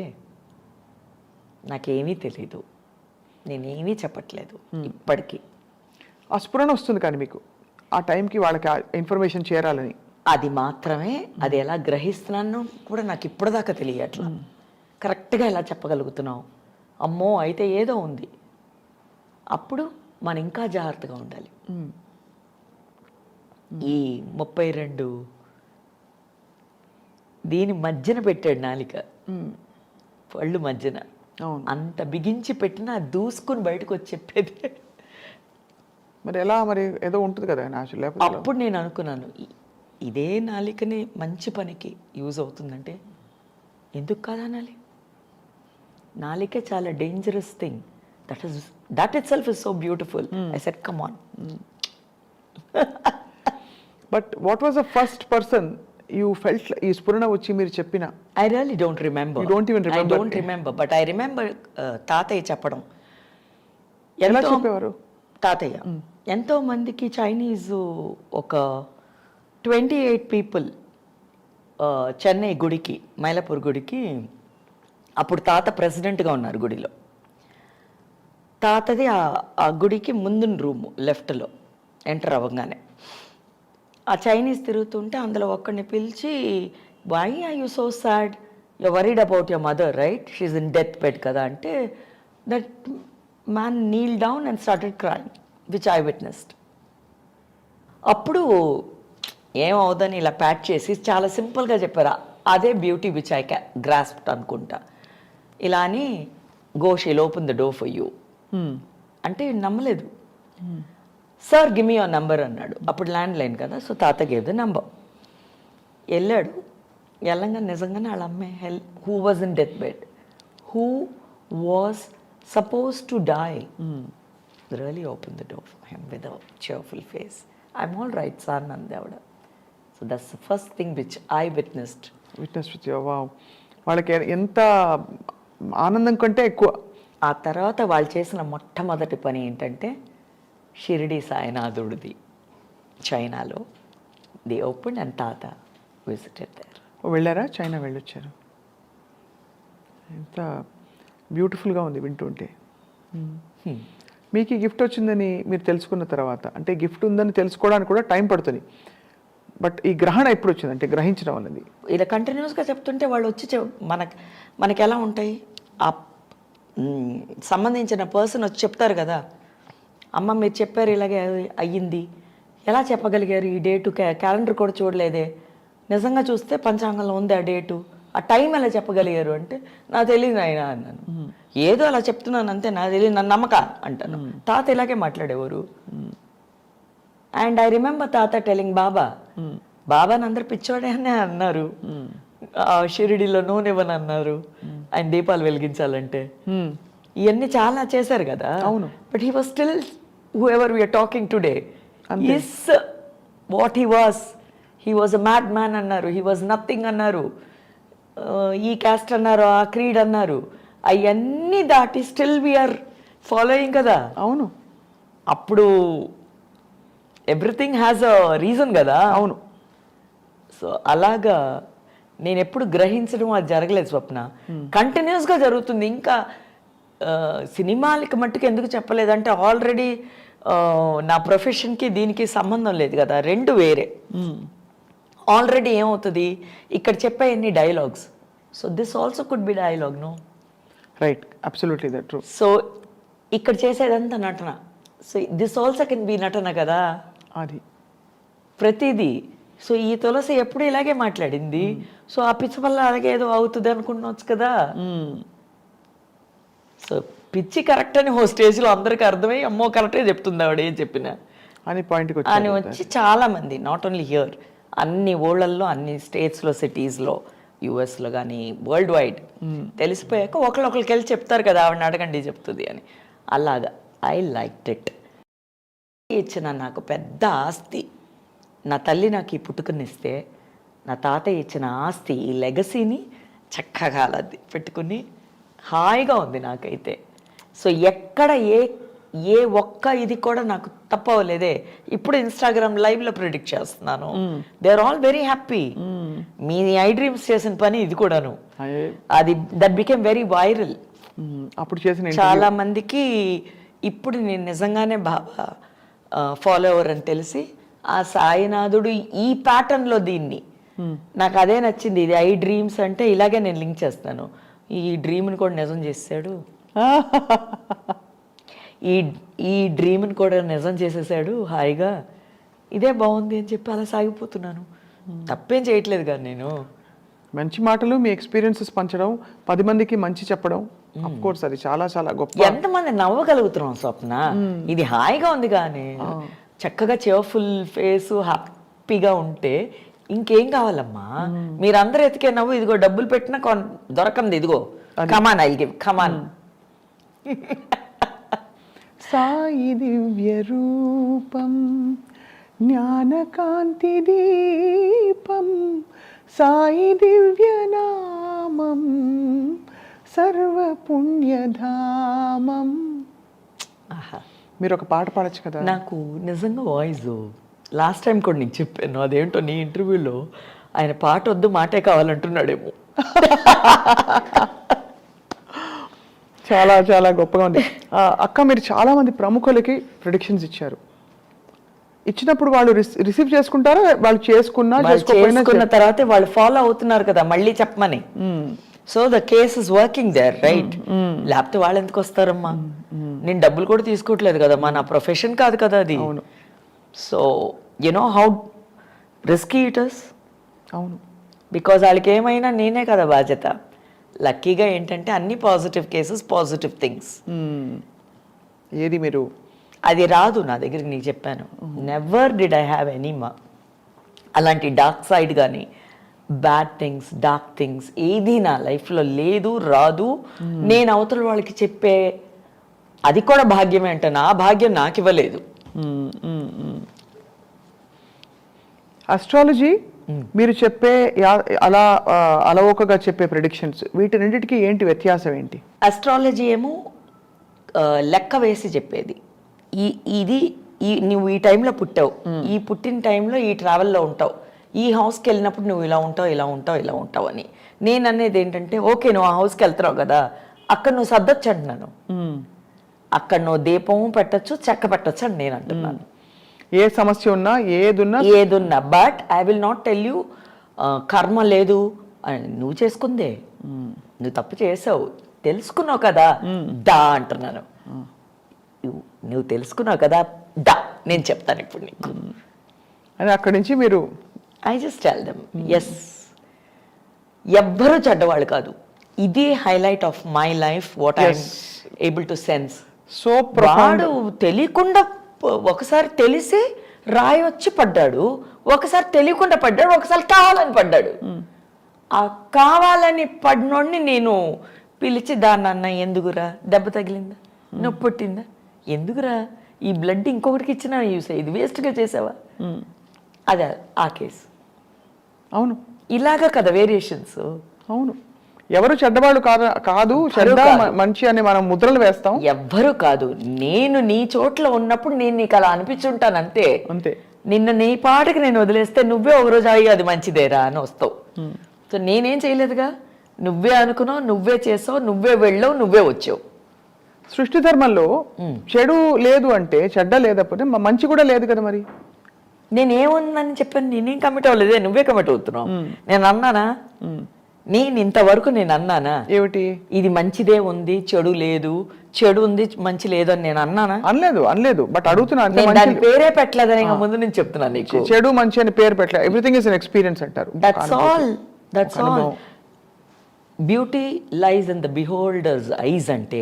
నాకేమీ తెలీదు, నేనేమీ చెప్పట్లేదు ఇప్పటికీ. ఆ స్ఫురణ వస్తుంది కానీ మీకు ఆ టైంకి వాళ్ళకి ఇన్ఫర్మేషన్ చేరాలని. అది మాత్రమే. అది ఎలా గ్రహిస్తున్నాను కూడా నాకు ఇప్పటిదాకా తెలియట్లా. కరెక్ట్గా ఎలా చెప్పగలుగుతున్నావు, అమ్మో అయితే ఏదో ఉంది. అప్పుడు మనం ఇంకా జాగ్రత్తగా ఉండాలి. ఈ 32 దీని మధ్యన పెట్టాడు నాలిక, పళ్ళు మధ్యన. అవును. అంత బిగించి పెట్టినా దూసుకుని బయటకు వచ్చి చెప్పేది. మరి ఎలా, మరి ఏదో ఉంటుంది కదా న్యాచురల్, లేకపోతే ఎలా? అప్పుడు నేను అనుకున్నాను, ఇదే నాలికని మంచి పనికి యూజ్ అవుతుందంటే ఎందుకు కాదనాలి? నాలికే చాలా dangerous thing. That it self is so beautiful. I said come on. But what was the first person you felt ఈ స్ఫురణ వచ్చి మీరు చెప్పిన? I really don't remember. You don't even remember? I don't remember, but I remember తాతయ్య చెప్పడం. ఎలా చెప్పేవారు? తాతయ్య ఎంతో మందికి చైనీస్ ఒక 28 పీపుల్ చెన్నై గుడికి, మైలాపూర్ గుడికి, అప్పుడు తాత ప్రెసిడెంట్గా ఉన్నారు గుడిలో. తాతది ఆ గుడికి ముందున్న రూము లెఫ్ట్లో ఎంటర్ అవ్వగానే ఆ చైనీస్ తిరుగుతుంటే అందులో ఒక్కడిని పిలిచి, why are you so sad, you worried about your mother right, she's in death bed కదా అంటే, that man kneel down and started crying which I witnessed. అప్పుడు ఏమవుదని ఇలా ప్యాక్ చేసి చాలా సింపుల్గా చెప్పారు. అదే బ్యూటీ విచ్ ఐ గ్రాస్ప్డ్ అనుకుంటా. ఇలా అని, go she'll open the door for you అంటే నమ్మలేదు. Sir give me your number అన్నాడు. అప్పుడు ల్యాండ్ లైన్ కదా, సో తాత గేవ్ ద నంబర్. వెళ్ళాడు. వెళ్ళంగా నిజంగానే వాళ్ళ అమ్మాయి who was in death bed, who was supposed to die, really open the door for him with a cheerful face. I'm all right sir నంది ఆవిడ. So that's the first thing which I witnessed. Wow, వాళ్ళకి ఎంత ఆనందం కంటే ఎక్కువ. ఆ తర్వాత వాళ్ళు చేసిన మొట్టమొదటి పని ఏంటంటే, షిరిడి సాయినాథుడిది చైనాలో ది ఓపెన్ అండ్ తాత విజిటెడ్ దేర్. వెళ్ళారా? చైనా వెళ్ళొచ్చారు. ఎంత బ్యూటిఫుల్గా ఉంది వింటుంటే. మీకు ఈ గిఫ్ట్ వచ్చిందని మీరు తెలుసుకున్న తర్వాత, అంటే గిఫ్ట్ ఉందని తెలుసుకోవడానికి కూడా టైం పడుతుంది, బట్ ఈ గ్రహణ ఎప్పుడు వచ్చింది అంటే గ్రహించడం అనేది? ఇలా కంటిన్యూస్గా చెప్తుంటే వాళ్ళు వచ్చి మనకి ఎలా ఉంటాయి, ఆ సంబంధించిన పర్సన్ వచ్చి చెప్తారు కదా, అమ్మ మీరు చెప్పారు ఇలాగే అయ్యింది, ఎలా చెప్పగలిగారు, ఈ డేటు క్యాలెండర్ కూడా చూడలేదే, నిజంగా చూస్తే పంచాంగంలో ఉంది ఆ డేటు, ఆ టైం ఎలా చెప్పగలిగారు అంటే, నాకు తెలియదు ఆయన అన్నాను. ఏదో అలా చెప్తున్నాను అంతే, నాకు తెలియదు, నన్ను నమ్మక అంటాను. తాత ఇలాగే మాట్లాడేవారు. అండ్ ఐ రిమెంబర్ తాత టెలింగ్ బాబాని అందరు పిచ్చోడే అని అన్నారు, షిరిడిలో నూనె ఇవ్వని అన్నారు, ఆయన దీపాలు వెలిగించాలంటే. ఇవన్నీ చాలా చేశారు కదా. అవును. But he was still whoever we're talking today is what he was. He was a mad man అన్నారు, హీ వాజ్ నథింగ్ అన్నారు, ఈ క్యాస్ట్ అన్నారు, ఆ క్రీడ్ అన్నారు, అవన్నీ దాటి స్టిల్ వీఆర్ ఫాలోయింగ్ కదా. అవును. అప్పుడు ఎవ్రీథింగ్ హ్యాస్ అ రీజన్ కదా. అవును. సో అలాగా నేను ఎప్పుడు గ్రహించడం అది జరగలేదు స్వప్న, కంటిన్యూస్గా జరుగుతుంది. ఇంకా సినిమాలకి మట్టుకు ఎందుకు చెప్పలేదంటే, ఆల్రెడీ నా ప్రొఫెషన్కి దీనికి సంబంధం లేదు కదా, రెండు వేరే. ఆల్రెడీ ఏమవుతుంది, ఇక్కడ చెప్పే ఎన్ని dialogues, so this also could be dialogue, no right, absolutely that true. So ఇక్కడ చేసేదంతా నటన, so this also can be నటన కదా అది ప్రతిదీ. సో ఈ తులసి ఎప్పుడు ఇలాగే మాట్లాడింది, సో ఆ పిచ్చి వల్ల అలాగే ఏదో అవుతుంది అనుకుంటున్నావచ్చు కదా. సో పిచ్చి కరెక్ట్ అని ఓ స్టేజ్లో అందరికీ అర్థమై, అమ్మో కరెక్టే చెప్తుంది ఆవిడ ఏం చెప్పినా అని పాయింట్కి అని వచ్చి చాలా మంది, నాట్ ఓన్లీ హియర్, అన్ని ఊళ్ళల్లో, అన్ని స్టేట్స్లో, సిటీస్లో, యుఎస్లో కానీ వరల్డ్ వైడ్ తెలిసిపోయాక ఒకళ్ళొకరికి వెళ్ళి చెప్తారు కదా, ఆవిడని అడగండి చెప్తుంది అని. అలాగా ఐ లైక్ ఇట్. ఇచ్చిన నాకు పెద్ద ఆస్తి, నా తల్లి నాకు ఈ పుట్టుకనిస్తే, నా తాతయ్య ఇచ్చిన ఆస్తి, ఈ లెగసీని చక్కగా అలా పెట్టుకుని హాయిగా ఉంది నాకైతే. సో ఎక్కడ ఏ ఒక్క ఇది కూడా నాకు తప్పవలేదే. ఇప్పుడు ఇన్స్టాగ్రామ్ లైవ్లో ప్రిడిక్ట్ చేస్తున్నాను, they are all very happy. మీ ఐ డ్రీమ్స్ చేసిన పని ఇది కూడాను, అది దట్ బికేమ్ వెరీ వైరల్. అప్పుడు చేసిన చాలా మందికి ఇప్పుడు నేను నిజంగానే బాబా ఫాలోవర్ అని తెలిసి, ఆ సాయినాథుడు ఈ ప్యాటర్న్లో దీన్ని, నాకు అదే నచ్చింది. ఇది ఐ డ్రీమ్స్ అంటే ఇలాగే నేను లింక్ చేస్తాను. ఈ డ్రీమ్ని కూడా నిజం చేసాడు, ఈ డ్రీమ్ని కూడా నిజం చేసేసాడు హాయిగా. ఇదే బాగుంది అని చెప్పి అలా సాగిపోతున్నాను. తప్పేం చేయట్లేదు కానీ నేను. మంచి మాటలు, మీ ఎక్స్పీరియన్సెస్ పంచడం, 10 మందికి మంచి చెప్పడం, అఫ్ కోర్స్ అది చాలా చాలా గొప్ప. ఎంతమంది నవ్వగలుగుతున్నాం స్వప్న, ఇది హాయిగా ఉంది కానీ చక్కగా cheerful ఫేస్ హ్యాపీగా ఉంటే ఇంకేం కావాలమ్మా. మీరందరూ ఎతికే నవ్వు ఇదిగో డబ్బులు పెట్టినా దొరకంది, ఇదిగో కమాన్ ఐ గివ్ కమాన్. సాయి దివ్య రూపం జ్ఞానకాంతి దీపం సాయి దివ్య నామం సర్వ పుణ్యధామం. మీరు ఒక పాట పాడచ్చు కదా. నాకు నిజంగా వాయిస్ లాస్ట్ టైం కూడా నీకు చెప్పాను, అదేంటో నీ ఇంటర్వ్యూలో ఆయన పాట వద్దు మాటే కావాలంటున్నాడేమో. చాలా చాలా గొప్పగా ఉంది. అక్క, మీరు చాలా మంది ప్రముఖులకి ప్రిడిక్షన్స్ ఇచ్చారు. ఇచ్చినప్పుడు వాళ్ళు రిసీవ్ చేసుకుంటారా? వాళ్ళు చేసుకున్న తర్వాత వాళ్ళు ఫాలో అవుతున్నారు కదా మళ్ళీ చెప్పమని. So the case is working there right. లేకపోతే వాళ్ళు ఎందుకు వస్తారమ్మా? నేను డబ్బులు కూడా తీసుకోవట్లేదు కదమ్మా, నా ప్రొఫెషన్ కాదు కదా అది. So you know how risky it is. అవును, బికాజ్ వాళ్ళకి ఏమైనా నేనే కదా బాధ్యత. లక్కీగా ఏంటంటే అన్ని పాజిటివ్ కేసెస్, పాజిటివ్ థింగ్స్. ఏది మీరు అది రాదు నా దగ్గరికి. నీకు చెప్పాను, never did I have any అలాంటి డార్క్ సైడ్ కానీ బ్యాడ్ థింగ్స్, డార్క్ థింగ్స్ ఏది నా లైఫ్లో లేదు, రాదు. నేను అవతల వాళ్ళకి చెప్పే అది కూడా భాగ్యమే అంటే నా భాగ్యం నాకు ఇవ్వలేదు. అస్ట్రాలజీ మీరు చెప్పే అలవోకగా చెప్పే ప్రెడిక్షన్స్, వీటి రెండింటికి ఏంటి వ్యత్యాసం ఏంటి? అస్ట్రాలజీ ఏమో లెక్క వేసి చెప్పేది. నువ్వు ఈ టైంలో పుట్టావు, ఈ పుట్టిన టైంలో ఈ ట్రావెల్లో ఉంటావు, ఈ హౌస్కి వెళ్ళినప్పుడు నువ్వు ఇలా ఉంటావు, ఇలా ఉంటావు, ఇలా ఉంటావు అని. నేను అనేది ఏంటంటే ఓకే నువ్వు ఆ హౌస్కి వెళ్తున్నావు కదా, అక్కడ నువ్వు సర్దొచ్చు అంటున్నాను. అక్కడ నువ్వు దీపం పెట్టచ్చు, చెక్క పెట్టచ్చు అని నేను అంటున్నాను. ఏ సమస్య ఉన్నా ఏదున్నా but I will not tell you కర్మ లేదు నువ్వు చేసుకుందే, నువ్వు తప్పు చేసావు తెలుసుకున్నావు కదా దా అంటున్నాను. నువ్వు తెలుసుకున్నావు కదా దా నేను చెప్తాను ఇప్పుడు నీకు అని అక్కడి నుంచి మీరు I just tell them yes. ఎవ్వరూ చెడ్డవాళ్ళు కాదు. ఇది highlight of my life, what I'm able to sense. So వాడు తెలియకుండా ఒకసారి తెలిసి రాయి వచ్చి పడ్డాడు, ఒకసారి తెలియకుండా పడ్డాడు, ఒకసారి కావాలని పడ్డాడు. ఆ కావాలని పడినోడిని నేను పిలిచి దాన్న ఎందుకురా దెబ్బ తగిలిందా, నొప్పి పుట్టిందా, ఎందుకురా ఈ బ్లడ్ ఇంకొకటికి ఇచ్చినా యూస్ ఇది వేస్ట్గా చేసావా, అదే ఆ కేసు. అవును, ఇలాగా కదా వేరియేషన్స్. అవును, ఎవరు చెడ్డవాళ్ళు కాదు, చెడ్డ మంచి అని మనం ముద్రలు వేస్తాం. ఎవ్వరు కాదు. నేను నీ చోట్ల ఉన్నప్పుడు నేను నీకు అలా అనిపించుంటాను అంతే. నిన్న నీ పాటకి నేను వదిలేస్తే నువ్వే ఒకరోజు అయ్యి అది మంచిదేరా అని వస్తావు. సో నేనేం చేయలేదుగా, నువ్వే అనుకున్నావు, నువ్వే చేసావు, నువ్వే వెళ్ళావు, నువ్వే వచ్చావు. సృష్టి ధర్మంలో చెడు లేదు అంటే చెడ్డ లేకపోతే మంచి కూడా లేదు కదా. మరి నేనేముందని చెప్పాను, నేనేం కమిట్ అవ్వలేదే, నువ్వే కమిట్ అవుతున్నావు. నేను అన్నానా? నేను ఇంతవరకు నేను అన్నానా ఏమిటి ఇది మంచిదే ఉంది చెడు లేదు, చెడు ఉంది మంచి లేదు అని నేను అన్నానా? అనలేదు. బట్ అడుగుతున్నా, దాని పేరే పెట్టలేదని ముందు నేను చెప్తున్నాను నీకు. చెడు మంచి అని పేరు పెట్టలేదు. ఎవ్రీథింగ్ ఇస్ ఎన్ ఎక్స్పీరియన్స్ అంటారు. That's all. Beauty lies in the beholder's eyes అంటే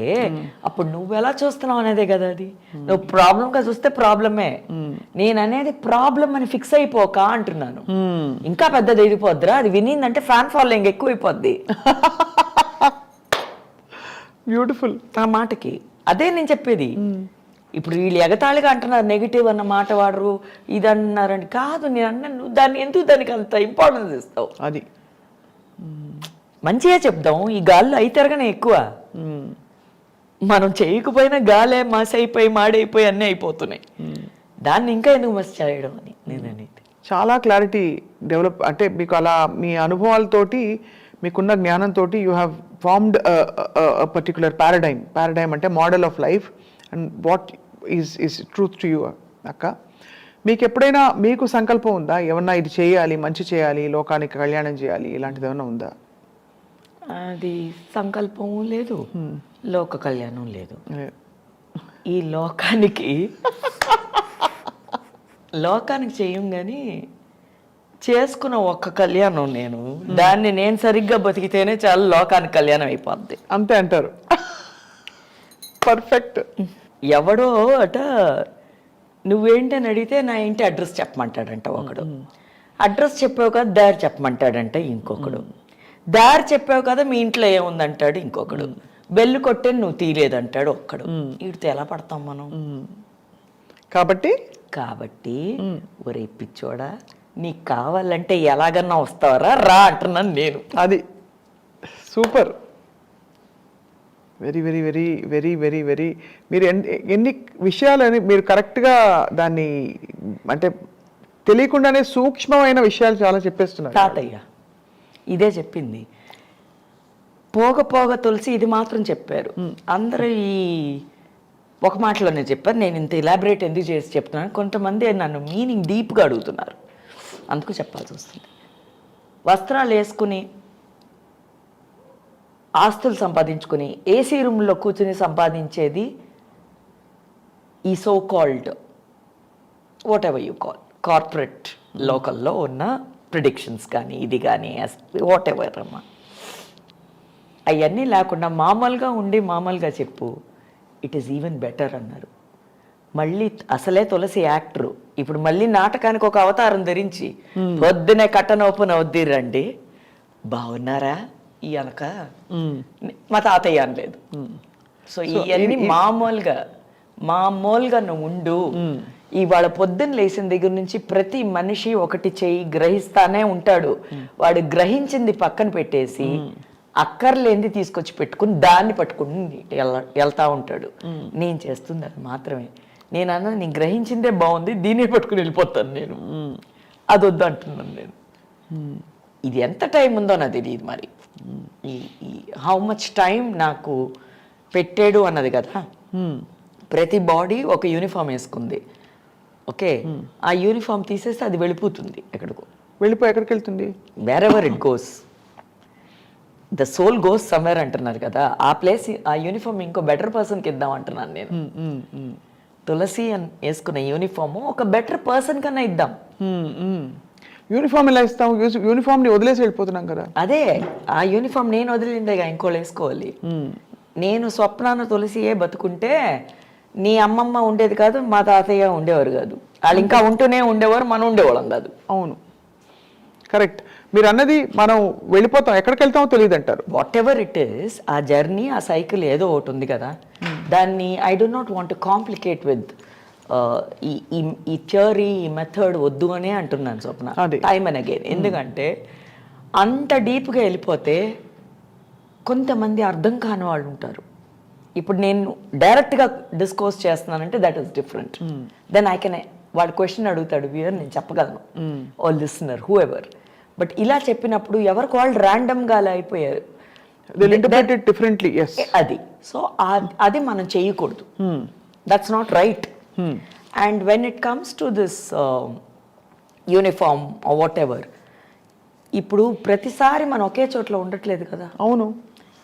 అప్పుడు నువ్వు ఎలా చూస్తున్నావు అనేదే కదా అది. నువ్వు ప్రాబ్లంగా చూస్తే ప్రాబ్లమే. నేను అనేది ప్రాబ్లం అని ఫిక్స్ అయిపోక అంటున్నాను. ఇంకా పెద్దది ఎదిగిపోద్దిరా, అది వినిందంటే ఫ్యాన్ ఫాలోయింగ్ ఎక్కువైపోద్ది. బ్యూటిఫుల్. ఆ మాటకి అదే నేను చెప్పేది. ఇప్పుడు వీళ్ళు ఎగతాళిగా అంటున్నారు, నెగిటివ్ అన్న మాట వాడరు, ఇది అన్నారని కాదు. నేను అన్నాను దాన్ని ఎందుకు దానికి అంత ఇంపార్టెన్స్ ఇస్తావు? అది మంచిగా చెప్దాం. ఈ గాల్లో అయితేరగానే ఎక్కువ, మనం చేయకపోయినా గాలే మసి అయిపోయి మాడైపోయి అన్నీ అయిపోతున్నాయి. దాన్ని ఇంకా ఎందుకు మసి చేయడం అని నేను అనేది. చాలా క్లారిటీ డెవలప్ అంటే మీకు అలా మీ అనుభవాలతోటి మీకున్న జ్ఞానంతో you have formed particular paradigm అంటే model of life and what is truth to you. అక్క, మీకు ఎప్పుడైనా మీకు సంకల్పం ఉందా, ఏమన్నా ఇది చేయాలి, మంచి చేయాలి, లోకానికి కళ్యాణం చేయాలి, ఇలాంటిది ఏమన్నా ఉందా? అది సంకల్పం లేదు, లోక కళ్యాణం లేదు. ఈ లోకానికి లోకానికి చెయ్యం కానీ చేసుకున్న ఒక్క కళ్యాణం నేను దాన్ని నేను సరిగ్గా బతికితేనే చాలా లోకానికి కళ్యాణం అయిపోద్ది. అంతే అంటారు. పర్ఫెక్ట్. ఎవడో అట నువ్వేంటని అడిగితే నా ఇంటి అడ్రస్ చెప్పమంటాడంట ఒకడు. అడ్రస్ చెప్పావు కదా దారి చెప్పమంటాడంట ఇంకొకడు. దారి చెప్పావు కదా మీ ఇంట్లో ఏముందంటాడు ఇంకొకడు. బెల్లు కొట్టే నువ్వు తీయలేదంటాడు ఒక్కడు. వీడితో ఎలా పడతాం మనం? కాబట్టి ఒరే పిచ్చోడా, నీకు కావాలంటే ఎలాగన్నా వస్తావరా రా అంటున్నాను నేను. అది super. Very very very very very very మీరు ఎన్ని విషయాలని మీరు కరెక్ట్గా దాన్ని అంటే తెలియకుండానే సూక్ష్మమైన విషయాలు చాలా చెప్పేస్తున్నారు. తాతయ్య ఇదే చెప్పింది. పోగ పోగ తులసి ఇది మాత్రం చెప్పారు. అందరూ ఈ ఒక మాటలోనే చెప్పారు. నేను ఇంత ఇలాబరేట్ ఎందుకు చేసి చెప్తున్నాను, కొంతమంది నన్ను మీనింగ్ డీప్గా అడుగుతున్నారు, అందుకు చెప్పాల్సి వస్తుంది. వస్త్రాలు వేసుకుని ఆస్తులు సంపాదించుకుని ఏసీ రూమ్లో కూర్చుని సంపాదించేది ఈ so called what ever you call corporate లోకల్లో ఉన్న ప్రిడిక్షన్స్ కానీ ఇది కానీ వాట్ ఎవర్ అమ్మా, అవన్నీ లేకుండా మామూలుగా ఉండి మామూలుగా చెప్పు, ఇట్ ఈస్ ఈవెన్ బెటర్ అన్నారు. మళ్ళీ అసలే తులసి యాక్టరు, ఇప్పుడు మళ్ళీ నాటకానికి ఒక అవతారం ధరించి పొద్దునే కట్టన ఓపెన్ అవుద్ది రండి బాగున్నారా ఈ అనక మా తాతయ్య అనలేదు. సో ఇవన్నీ మామూలుగా నువ్వు ఉండు. ఇవాళ పొద్దున్న లేచిన దగ్గర నుంచి ప్రతి మనిషి ఒకటి చెయ్యి గ్రహిస్తానే ఉంటాడు. వాడు గ్రహించింది పక్కన పెట్టేసి అక్కర్లేంది తీసుకొచ్చి పెట్టుకుని దాన్ని పట్టుకుని వెళ్తా ఉంటాడు. నేను చేస్తుంది అది మాత్రమే. నేను అన్నది నేను గ్రహించిందే బాగుంది, దీన్నే పట్టుకుని వెళ్ళిపోతాను నేను. అది వద్దు అంటున్నాను నేను. ఇది ఎంత టైం ఉందో నాకు తెలియదు మరి. ఈ హౌ మచ్ టైం నాకు పెట్టాడు అన్నది కదా. ప్రతి బాడీ ఒక యూనిఫామ్ వేసుకుంది, ఓకే, ఆ యూనిఫామ్ తీసేస్తే అది వెళ్ళిపోతుంది ఎక్కడికి వెళ్తుంది, wherever it goes, the soul goes somewhere అంటున్నారు కదా. ఆ ప్లేస్ ఆ యూనిఫామ్ ఇంకో బెటర్ పర్సన్కి ఇద్దాం అంటున్నాను నేను. తులసి అని వేసుకున్న యూనిఫామ్ ఒక బెటర్ పర్సన్ కన్నా ఇద్దాం. యూనిఫామ్ ఎలా ఇస్తాం? యూనిఫామ్ ని వదిలేసి వెళ్ళిపోతున్నాం కదా. అదే ఆ యూనిఫామ్ నేను వదిలిందేగా ఇంకోళ్ళు వేసుకోవాలి. నేను స్వప్నాన తులసియే బతుకుంటే నీ అమ్మమ్మ ఉండేది కాదు, మా తాతయ్య ఉండేవారు కాదు. వాళ్ళు ఇంకా ఉంటూనే ఉండేవారు, మనం ఉండేవాళ్ళం కాదు. అవును, కరెక్ట్. మీరు అన్నది మనం వెళ్ళిపోతాం, ఎక్కడికి వెళ్తామో తెలియదు అంటారు. వాట్ ఎవర్ ఇట్ ఈస్, ఆ జర్నీ ఆ సైకిల్ ఏదో ఒకటి ఉంది కదా, దాన్ని I do not want to complicate with ఈ థియరీ ఈ మెథడ్ వద్దు అనే అంటున్నాను స్వప్న, టైమ్ అండ్ అగైన్. ఎందుకంటే అంత డీప్గా వెళ్ళిపోతే కొంతమంది అర్థం కాని వాళ్ళు ఉంటారు. ఇప్పుడు నేను డైరెక్ట్గా డిస్కోస్ చేస్తున్నానంటే that is different. Then I can, వాడు క్వశ్చన్ అడుగుతాడు వ్యూయర్, నేను చెప్పగలను, or listener whoever. But ఇలా చెప్పినప్పుడు ఎవరికి వాళ్ళు ర్యాండమ్గా అలా అయిపోయారు, అది. సో అది మనం చేయకూడదు, that's not right. And when it comes to this uniform what ever, ఇప్పుడు ప్రతిసారి మనం ఒకే చోట్ల ఉండట్లేదు కదా. అవును,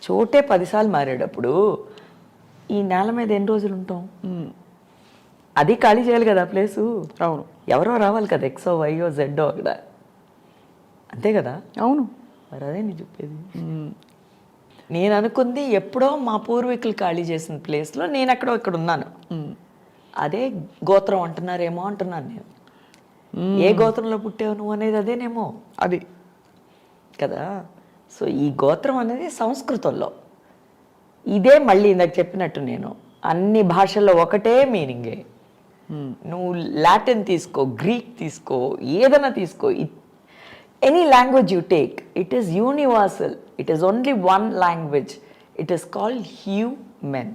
చోటే 10 సార్లు మారేటప్పుడు ఈ నేల మీద ఎన్ని రోజులు ఉంటాం? అది ఖాళీ చేయాలి కదా ప్లేసు. అవును, ఎవరో రావాలి కదా, ఎక్సో వైయో జెడ్డో అక్కడ, అంతే కదా. అవును, మరి అదే నేను చెప్పేది. నేను అనుకుంది ఎప్పుడో మా పూర్వీకులు ఖాళీ చేసిన ప్లేస్లో నేను ఎక్కడో ఇక్కడ ఉన్నాను. అదే గోత్రం అంటున్నారేమో అంటున్నాను నేను. ఏ గోత్రంలో పుట్టావు నువ్వు అనేది అదేనేమో, అది కదా. సో ఈ గోత్రం అనేది సంస్కృతంలో ఇదే. మళ్ళీ ఇందాక చెప్పినట్టు నేను అన్ని భాషల్లో ఒకటే మీనింగే. నువ్వు లాటిన్ తీసుకో, గ్రీక్ తీసుకో, ఏదైనా తీసుకో, any language you take, it is universal. It is only one language, it is called human.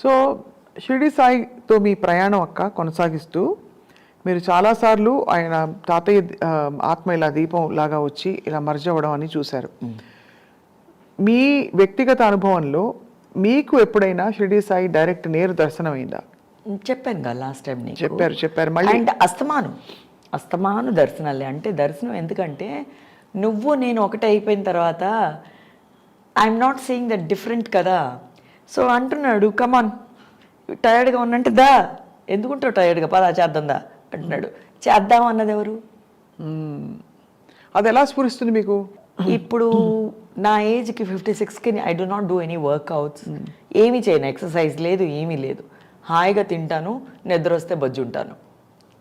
So Shirdi సాయితో మీ ప్రయాణం కొనసాగిస్తూ మీరు చాలాసార్లు ఆయన తాతయ్య ఆత్మ ఇలా దీపం లాగా వచ్చి ఇలా మర్జ్ అవ్వడం అని చూశారు. మీ వ్యక్తిగత అనుభవంలో మీకు ఎప్పుడైనా షిరిడి సాయి డైరెక్ట్ నేరు దర్శనం అయిందా? చెప్పాను కదా లాస్ట్ టైం నీకు. చెప్పారు మళ్ళీ. అండ్ అస్తమాను దర్శనాలే. అంటే దర్శనం ఎందుకంటే నువ్వు నేను ఒకటే అయిపోయిన తర్వాత I'm not seeing that different కదా. సో అంటున్నాడు, కమాన్ టైర్డ్గా ఉన్నంటే దా ఎందుకుంటావు టైర్డ్గా, పదా చేద్దాందా అంటున్నాడు. చేద్దాం అన్నది ఎవరు? అది ఎలా స్ఫురిస్తుంది మీకు? ఇప్పుడు నా ఏజ్కి 56కి I do not do any workouts, ఏమీ చేయను, ఎక్సర్సైజ్ లేదు, ఏమీ లేదు. హాయిగా తింటాను, నిద్ర వస్తే బజ్జుంటాను.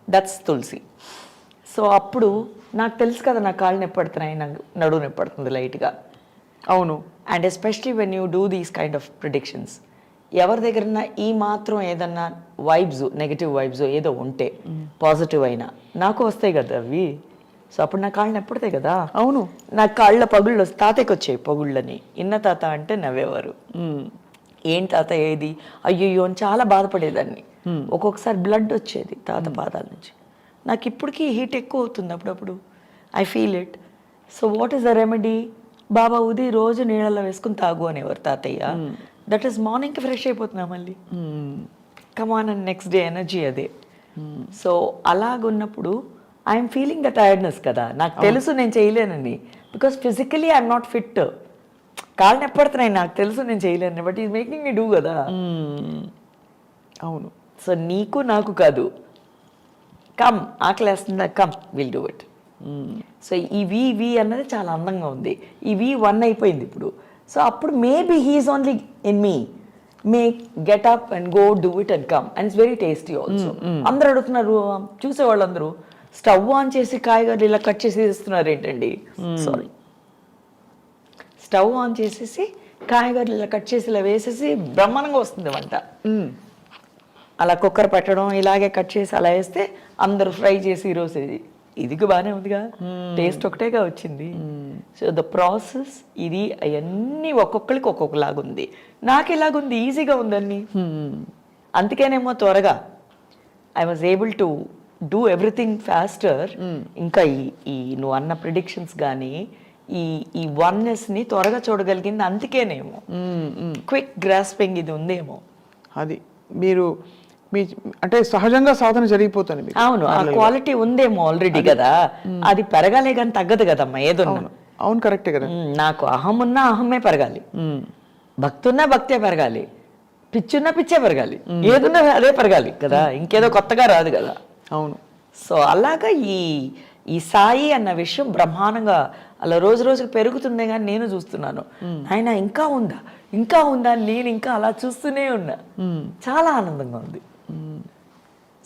That's Tulasi. సో అప్పుడు నాకు తెలుసు కదా నా కాళ్ళు నొప్పడుతున్నాయి, నాకు నడువు నొప్పడుతుంది లైట్గా. అవును. And especially when you do these kind of predictions, ఎవరి దగ్గరన్నా ఈ మాత్రం ఏదన్నా వైబ్స్, నెగిటివ్ వైబ్స్ ఏదో ఉంటే పాజిటివ్ అయినా నాకు వస్తాయి కదా అవి. సో అప్పుడు నా కాళ్ళు నొప్పుడతాయి కదా. అవును. నా కాళ్ళ పగుళ్ళు తాతయ్యకి వచ్చాయి పగుళ్ళని. ఇన్న తాత అంటే నవ్వేవారు. ఏం తాత ఏది, అయ్యో అని చాలా బాధపడేదాన్ని. ఒక్కొక్కసారి బ్లడ్ వచ్చేది తాత పాదాల నుంచి. నాకు ఇప్పటికీ హీట్ ఎక్కువ అవుతుంది అప్పుడప్పుడు. I feel it. So what is the remedy? Baba ఉదయం రోజు నీళ్ళలో వేసుకుని తాగు అనేవారు తాతయ్య. దట్ ఈస్ మార్నింగ్కి ఫ్రెష్ అయిపోతున్నా మళ్ళీ. Come on and next day energy అదే. సో అలాగున్నప్పుడు ఐఎమ్ ఫీలింగ్ ద టైర్డ్నెస్ కదా. నాకు తెలుసు నేను చేయలేనని, because physically I'm not fit. కాళ్ళు నొప్పడుతున్నాయి, నాకు తెలుసు నేను చేయలేను, but is making me do కదా. అవును. సో నీకు నాకు కాదు, కమ్ ఆకలి వేస్తుందా, come will do it. So ఈ వి అన్నది చాలా అందంగా ఉంది. ఈ V1 అయిపోయింది ఇప్పుడు. సో అప్పుడు maybe he's only in me, may get up and go do it and come, and it's very tasty also. అందరూ అడుగుతున్నారు, చూసేవాళ్ళందరూ స్టవ్ ఆన్ చేసి కాయగూరలు ఇలా కట్ చేసి ఇస్తున్నారు ఏంటండి. సారీ, స్టవ్ ఆన్ చేసేసి కాయగూరలు ఇలా కట్ చేసి ఇలా వేసేసి బ్రహ్మాండంగా వస్తుంది వంట. అలా కుక్కర్ పెట్టడం, ఇలాగే కట్ చేసి అలా వేస్తే అందరూ ఫ్రై చేసి ఈరోజు ఇదికి బాగానే ఉందిగా, టేస్ట్ ఒకటేగా వచ్చింది. సో ద ప్రాసెస్ ఇది అవన్నీ ఒక్కొక్కరికి ఒక్కొక్కలాగుంది. నాకు ఎలాగుంది, ఈజీగా ఉందన్నీ. అందుకేనేమో త్వరగా I was able to do everything faster. ఇంకా ఈ నువ్వు అన్న ప్రిడిక్షన్స్ కానీ ఈ వన్నెస్ని త్వరగా చూడగలిగింది అందుకేనేమో. క్విక్ గ్రాస్పింగ్ ఇది ఉందేమో. అది మీరు మీ అంటే సహజంగా సాధన జరిగిపోతుంది మీకు. అవును, ఆ క్వాలిటీ ఉందేమో ఆల్రెడీ కదా. అది పెరగాలే కానీ తగ్గదు కదమ్మా ఏదన్నా. అవును, కరెక్టే కదా. నాకు అహం ఉన్నా అహమే పెరగాలి, భక్తి ఉన్నా భక్తే పెరగాలి, పిచ్చున్నా పిచ్చే పెరగాలి, ఏదున్నా అదే పెరగాలి కదా, ఇంకేదో కొత్తగా రాదు కదా. అవును. సో అలాగా ఈ సాయి అన్న విషయం బ్రహ్మాండంగా అలా రోజు రోజుకి పెరుగుతుందే కానీ నేను చూస్తున్నాను. ఆయన ఇంకా ఉందా ఇంకా ఉందా, నేను ఇంకా అలా చూస్తూనే ఉన్నా. చాలా ఆనందంగా ఉంది.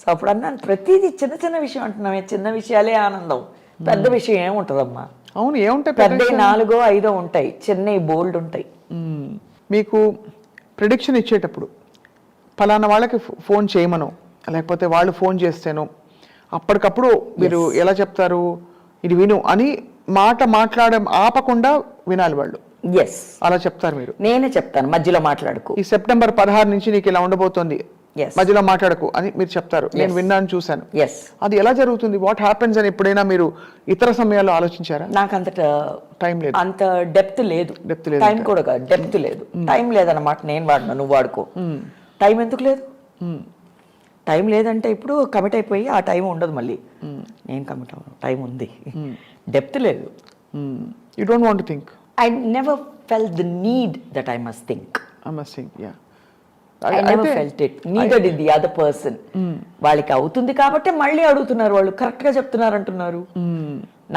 సో అప్పుడు అన్నాను, ప్రతిదీ చిన్న చిన్న విషయం అంటున్నామే, చిన్న విషయాలే ఆనందం, పెద్ద విషయం ఏముంటుందమ్మా. అవును, ఏముంటాయి, పెద్ద 4 5 ఉంటాయి, చిన్న బోల్డ్ ఉంటాయి. మీకు ప్రిడిక్షన్ ఇచ్చేటప్పుడు ఫలానా వాళ్ళకి ఫోన్ చేయమను, లేకపోతే వాళ్ళు ఫోన్ చేస్తేనో అప్పటికప్పుడు మీరు ఎలా చెప్తారు, ఇది విను అని మాట్లాడడం ఆపకుండా వినాలి వాళ్ళు. ఎస్, అలా చెప్తారు మీరు. నేనే చెప్తాను, మధ్యలో మాట్లాడకు, ఈ సెప్టెంబర్ 16 నుంచి నీకు ఇలా ఉండబోతోంది, మధ్యలో మాట్లాడకు అని మీరు చెప్తారు. నేను విన్నాను, చూశాను. అది ఎలా జరుగుతుంది, వాట్ హ్యాపెన్స్ అని ఎప్పుడైనా మీరు ఇతర సమయాల్లో ఆలోచించారా? నాకు అంత టైం లేదు, అంత డెప్త్ లేదు, టైం కూడా కాదు, డెప్త్ లేదు, టైం లేదన్నమాట. నేను వాడినా, నువ్వు వాడుకో. టైం ఎందుకు లేదు? టైం లేదంటే ఇప్పుడు కమిట్ అయిపోయి ఆ టైం ఉండదు మళ్ళీ. నేను కమిట్ అవ్వను, టైం ఉంది. డెప్త్ లేదు. You don't want to think. I never felt the need that I must think. I must think, yeah. I never felt it. Neither did the other person. వాళ్ళకి అవుతుంది కాబట్టి మళ్ళీ అడుగుతున్నారు, వాళ్ళు కరెక్ట్ గా చెప్తున్నారు అంటున్నారు.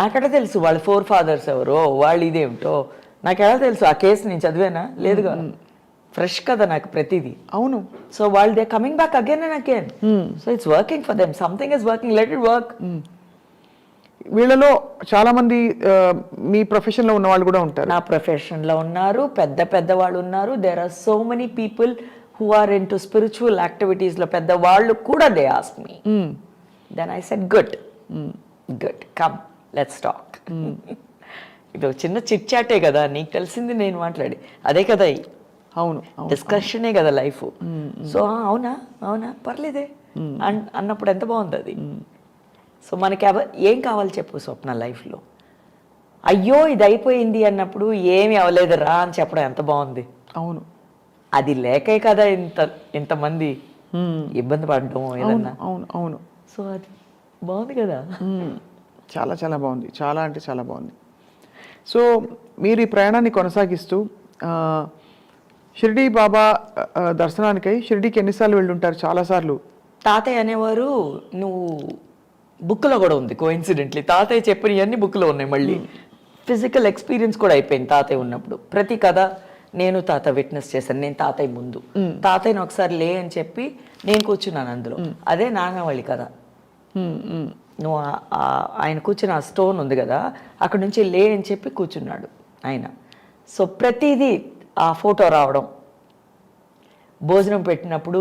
నాకెలా తెలుసు వాళ్ళ 4 fathers ఎవరో, వాళ్ళు ఇదేమిటో నాకెలా తెలుసు? ఆ కేసు నేను చదివానా? లేదుగా, ఫ్రెష్ కదా నాకు ప్రతిదీ. అవును. సో వాళ్ళు they coming back again and again. So it's working for them, something is working, let it work. వీళ్ళలో చాలా మంది మీ ప్రొఫెషన్ లో ఉన్న వాళ్ళు కూడా ఉంటారు. నా ప్రొఫెషన్ లో ఉన్నారు, పెద్ద వాళ్ళు ఉన్నారు. There are so many people who are into spiritual activities లో పెద్ద వాళ్ళు కూడా they ask me. Then I said good, come let's talk. ఇది చిన్న చిట్ చాటే కదా, నీకు తెలిసింది నేను మాట్లాడి అదే కదా. అవును, డిస్కషనే కదా లైఫ్. సో అవునా పర్లేదే అన్నప్పుడు ఎంత బాగుంది అది. సో మనకి ఏం కావాలి చెప్పు స్వప్న లైఫ్లో? అయ్యో ఇది అయిపోయింది అన్నప్పుడు ఏమి అవ్వలేదు రా అని చెప్పడం ఎంత బాగుంది. అవును, అది లేకే కదా ఇంతమంది ఇబ్బంది పడడం ఏదన్నా. అవును అవును. సో అది బాగుంది కదా. చాలా చాలా బాగుంది, చాలా అంటే చాలా బాగుంది. సో మీరు ఈ ప్రయాణాన్ని కొనసాగిస్తూ షిరిడి బాబా దర్శనానికై షిరిడీకి ఎన్నిసార్లు వెళ్ళుంటారు? చాలాసార్లు తాతయ్య అనేవారు, నువ్వు బుక్లో కూడా ఉంది కోఇన్సిడెంట్లీ, తాతయ్య చెప్పినవన్నీ బుక్లో ఉన్నాయి. మళ్ళీ ఫిజికల్ ఎక్స్పీరియన్స్ కూడా అయిపోయింది తాతయ్య ఉన్నప్పుడు. ప్రతి కథ నేను తాత విట్నెస్ చేశాను. నేను తాతయ్య ముందు, తాతయ్యని ఒకసారి లే అని చెప్పి నేను కూర్చున్నాను అందులో. అదే నాగమల్లి కథ. నువ్వు ఆయన కూర్చున్న ఆ స్టోన్ ఉంది కదా, అక్కడ నుంచి లే అని చెప్పి కూర్చున్నాడు ఆయన. సో ప్రతిదీ ఆ ఫోటో రావడం, భోజనం పెట్టినప్పుడు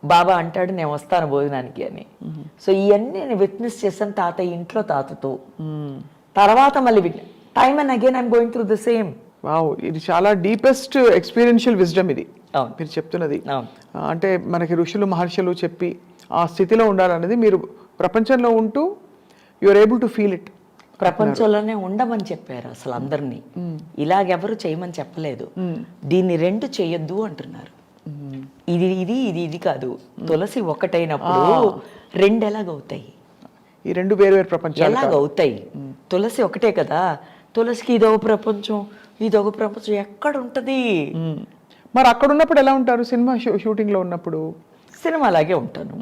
బాబా అంటాడు నేను వస్తాను భోజనానికి అని. సో ఇవన్నీ నేను విట్నెస్ చేశాను తాతయ్య ఇంట్లో తాతతో. తర్వాత మళ్ళీ time and again I'm going through the same. Wow, ఇది చాలా డీపెస్ట్ ఎక్స్పీరియన్షియల్ విజ్డమ్ ఇది అవును. మీరు చెప్తున్నది. అవును. అంటే మనకి ఋషులు మహర్షులు చెప్పి ఆ స్థితిలో ఉండాలనేది మీరు ప్రపంచంలో ఉంటూ you're able to feel it. ప్రపంచంలోనే ఉండమని చెప్పారు అసలు అందరినీ. ఇలాగెవరు చేయమని చెప్పలేదు. దీన్ని రెండు చేయొద్దు అంటున్నారు. ఇది ఇది ఇది ఇది కాదు. తులసి ఒకటైనప్పుడు రెండు ఎలాగవుతాయి? ఈ రెండు వేరు వేరు ప్రపంచాలు ఎలాగవుతాయి? తులసి ఒకటే కదా, తులసికి ఇదొక ప్రపంచం, ఇదొక ప్రపంచం ఎక్కడ ఉంటది? మరి అక్కడ ఉన్నప్పుడు ఎలా ఉంటారు? సినిమా షూటింగ్ లో ఉన్నప్పుడు సినిమా అలాగే ఉంటాను,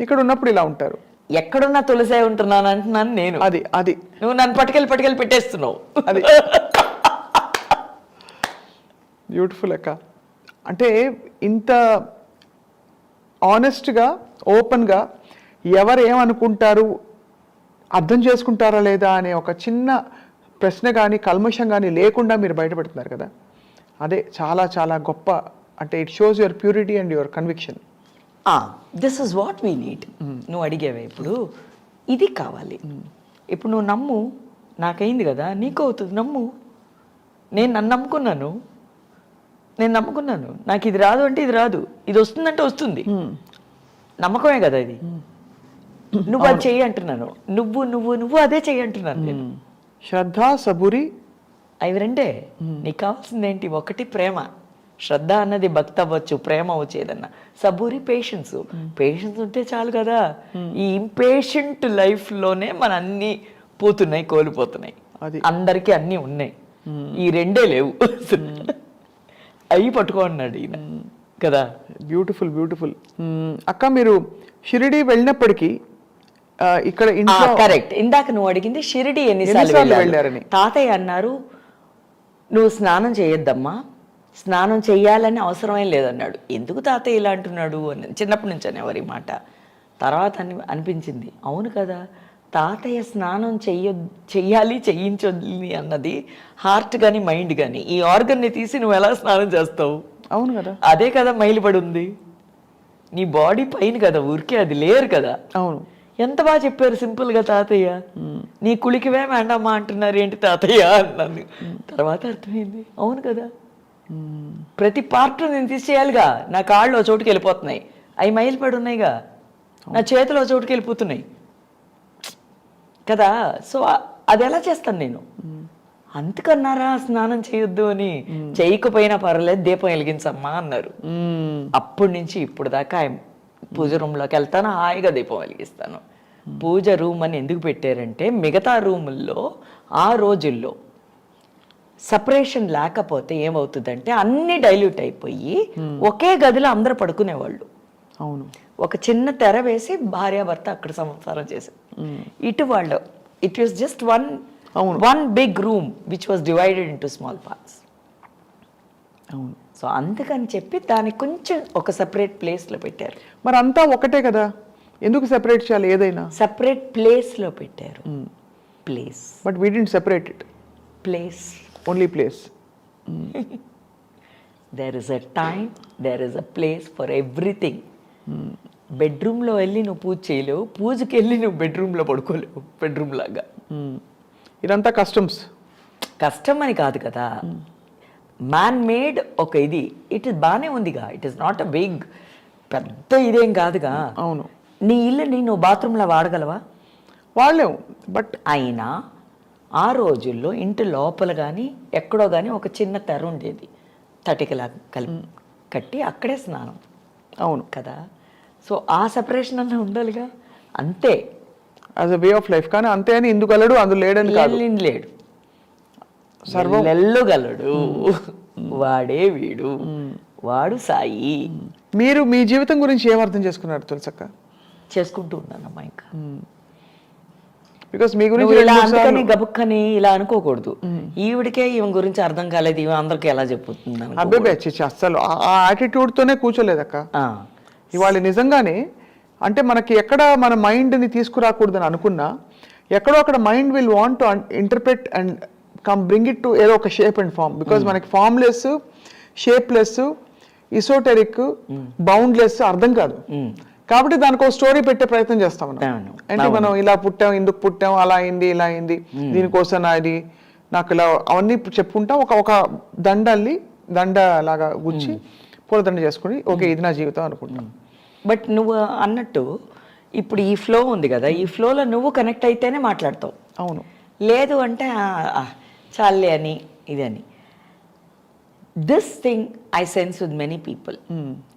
ఇక్కడ ఉన్నప్పుడు ఇలా ఉంటారు. ఎక్కడున్నా తులసే ఉంటున్నాను అంటున్నాను నేను. అది అది నువ్వు నన్ను పట్టుకెళ్ళి పెట్టేస్తున్నావు. అది బ్యూటిఫుల్ అక్క. అంటే ఇంత ఆనెస్ట్గా ఓపెన్గా ఎవరు ఏమనుకుంటారు, అర్థం చేసుకుంటారా లేదా అనే ఒక చిన్న ప్రశ్న కానీ కల్మషం కానీ లేకుండా మీరు బయటపెడుతున్నారు కదా, అదే చాలా చాలా గొప్ప. అంటే it shows your purity and your conviction. This is what we need. నువ్వు అడిగేవే ఇప్పుడు ఇది కావాలి. ఇప్పుడు నువ్వు నమ్ము, నాకైంది కదా, నీకు అవుతుంది. నమ్ము. నేను నన్ను నమ్ముకున్నాను, నాకు ఇది రాదు అంటే ఇది రాదు, ఇది వస్తుందంటే వస్తుంది. నమ్మకమే కదా ఇది. నువ్వు అది చెయ్యి అంటున్నాను, నువ్వు నువ్వు నువ్వు అదే చెయ్యి అంటున్నాను నేను. శ్రద్ధ, సబూరి, అవి రెండే. నీకు కావాల్సింది ఏంటి? ఒకటి ప్రేమ. శ్రద్ధ అన్నది భక్తి అవ్వచ్చు, ప్రేమ అవ్వచ్చు, ఏదన్నా. సబూరి పేషెన్స్. పేషెన్స్ ఉంటే చాలు కదా. ఈ ఇంపేషెంట్ లైఫ్లోనే మన అన్ని పోతున్నాయి, కోల్పోతున్నాయి. అందరికీ అన్నీ ఉన్నాయి, ఈ రెండే లేవు. అవి పట్టుకో అన్నాడు ఈయన కదా. Beautiful beautiful. అక్క, మీరు షిరిడి వెళ్ళినప్పటికీ ఇక్కడ ఇంట్లో కరెక్ట్. ఇందాక నువ్వు అడిగింది షిరిడి ఎన్నిసార్లు వెళ్ళారని. తాతయ్య అన్నారు, నువ్వు స్నానం చేయొద్దమ్మా, స్నానం చెయ్యాలని అవసరమేం లేదన్నాడు. ఎందుకు తాతయ్య ఇలా అంటున్నాడు అని చిన్నప్పటి నుంచి అనేవారు ఈ మాట. తర్వాత అనిపించింది, అవును కదా, తాతయ్య స్నానం చెయ్యాలి చేయించాలి అన్నది హార్ట్ కానీ మైండ్ కానీ, ఈ ఆర్గన్ని తీసి నువ్వు ఎలా స్నానం చేస్తావు? అవును కదా, అదే కదా మైలుపడి ఉంది నీ బాడీ పైన కదా, ఊరికే అది లేరు కదా. అవును. ఎంత బాగా చెప్పారు సింపుల్ గా తాతయ్య. నీ కులికివే వేండమ్మా అంటున్నారు ఏంటి తాతయ్య అన్నాను. తర్వాత అర్థమైంది, అవును కదా, ప్రతి పార్ట్ నేను తీసేయాలిగా. నా కాళ్ళు ఓ చోటుకి వెళ్ళిపోతున్నాయి, అవి మైలుపడి ఉన్నాయిగా, నా చేతులు ఓ చోటుకి వెళ్ళిపోతున్నాయి కదా. సో అది ఎలా చేస్తాను నేను? అందుకన్నారా స్నానం చేయొద్దు అని. చేయకపోయినా పర్వాలేదు, దీపం వెలిగించమ్మా అన్నారు. అప్పటి నుంచి ఇప్పుడు దాకా పూజ రూమ్లోకి వెళ్తాను, హాయిగా దీపం వెలిగిస్తాను. పూజ రూమ్ అని ఎందుకు పెట్టారంటే, మిగతా రూముల్లో ఆ రోజుల్లో సపరేషన్ లేకపోతే ఏమవుతుందంటే అన్ని డైల్యూట్ అయిపోయి ఒకే గదిలో అందరూ పడుకునేవాళ్ళు. అవును. ఒక చిన్న తెర వేసి భార్యాభర్త అక్కడ సంసారం చేశారు. ఇటు వాళ్ళు it was just one big room which was divided into small parts. అవును. సో అందుకని చెప్పి దానికి కొంచెం ఒక సెపరేట్ ప్లేస్లో పెట్టారు. మరి అంతా ఒకటే కదా, ఎందుకు సెపరేట్ చేయాలి? ఏదైనా సెపరేట్ ప్లేస్లో పెట్టారు. Place, but we didn't separate it. Place, only place. There is a time, there is a place for everything. బెడ్రూమ్లో వెళ్ళి నువ్వు పూజ చేయలేవు, పూజకి వెళ్ళి నువ్వు బెడ్రూమ్లో పడుకోలేవు. బెడ్రూమ్ లాగా ఇదంతా కష్టం అని కాదు కదా, మ్యాన్ మేడ్ ఒక ఇది. ఇట్ ఇస్ బాగానే ఉందిగా, it is not a big పెద్ద ఇదేం కాదుగా. అవును. నీ ఇల్లుని నువ్వు బాత్రూంలో వాడగలవా? వాళ్ళేవు. బట్ అయినా ఆ రోజుల్లో ఇంటి లోపల కానీ ఎక్కడో కానీ ఒక చిన్న తెర ఉండేది, తటికలా కట్టి అక్కడే స్నానం. అవును కదా. సో ఆ సెపరేషన్ అన్న ఉండాలిగా, అంతే as a way of life. కానీ అంతే అని ఇందుకు వెళ్ళడు, అందులో లేడని కాదు. లేడు, సర్వం వెళ్ళగలడు, వాడే వీడు, వాడు సాయి. మీరు మీ జీవితం గురించి ఏం అర్థం చేసుకున్నారు తులసక్క? చేసుకుంటూ ఉన్నానమ్మా ఇంకా. బికాస్ మీ నువ్వు గురించి ఇలా అందుకని గబుక్కని ఇలా అనుకోకూడదు. ఈవిడికే ఈమె గురించి అర్థం కాలేదు, ఈమె అందరికి ఎలా చెప్పుతుంది అబ్బాయి అస్సలు ఆ యాటిట్యూడ్ తోనే కూర్చోలేదక్క. ఇవాళ నిజంగానే అంటే మనకి ఎక్కడ మన మైండ్ని తీసుకురాకూడదని అనుకున్నా ఎక్కడో అక్కడ mind will want to interpret and bring it to ఏదో ఒక షేప్ అండ్ ఫామ్. బికాజ్ మనకి ఫామ్లెస్, షేప్లెస్, ఇసోటెరిక్, బౌండ్లెస్ అర్థం కాదు. కాబట్టి దానికి ఒక స్టోరీ పెట్టే ప్రయత్నం చేస్తాం మనం. అంటే మనం ఇలా పుట్టాం, ఎందుకు పుట్టాం, అలా అయింది, ఇలా అయింది, దీనికోసం అది నాకు ఇలా అవన్నీ చెప్పుకుంటాం. ఒక దండ లాగా గుచ్చి పూలదండ చేసుకుని ఓకే ఇది నా జీవితం అనుకుంటాం. బట్ నువ్వు అన్నట్టు ఇప్పుడు ఈ ఫ్లో ఉంది కదా, ఈ ఫ్లోలో నువ్వు కనెక్ట్ అయితేనే మాట్లాడతావు. అవును. లేదు అంటే చాలే అని ఇది అని. This thing I sense with many people.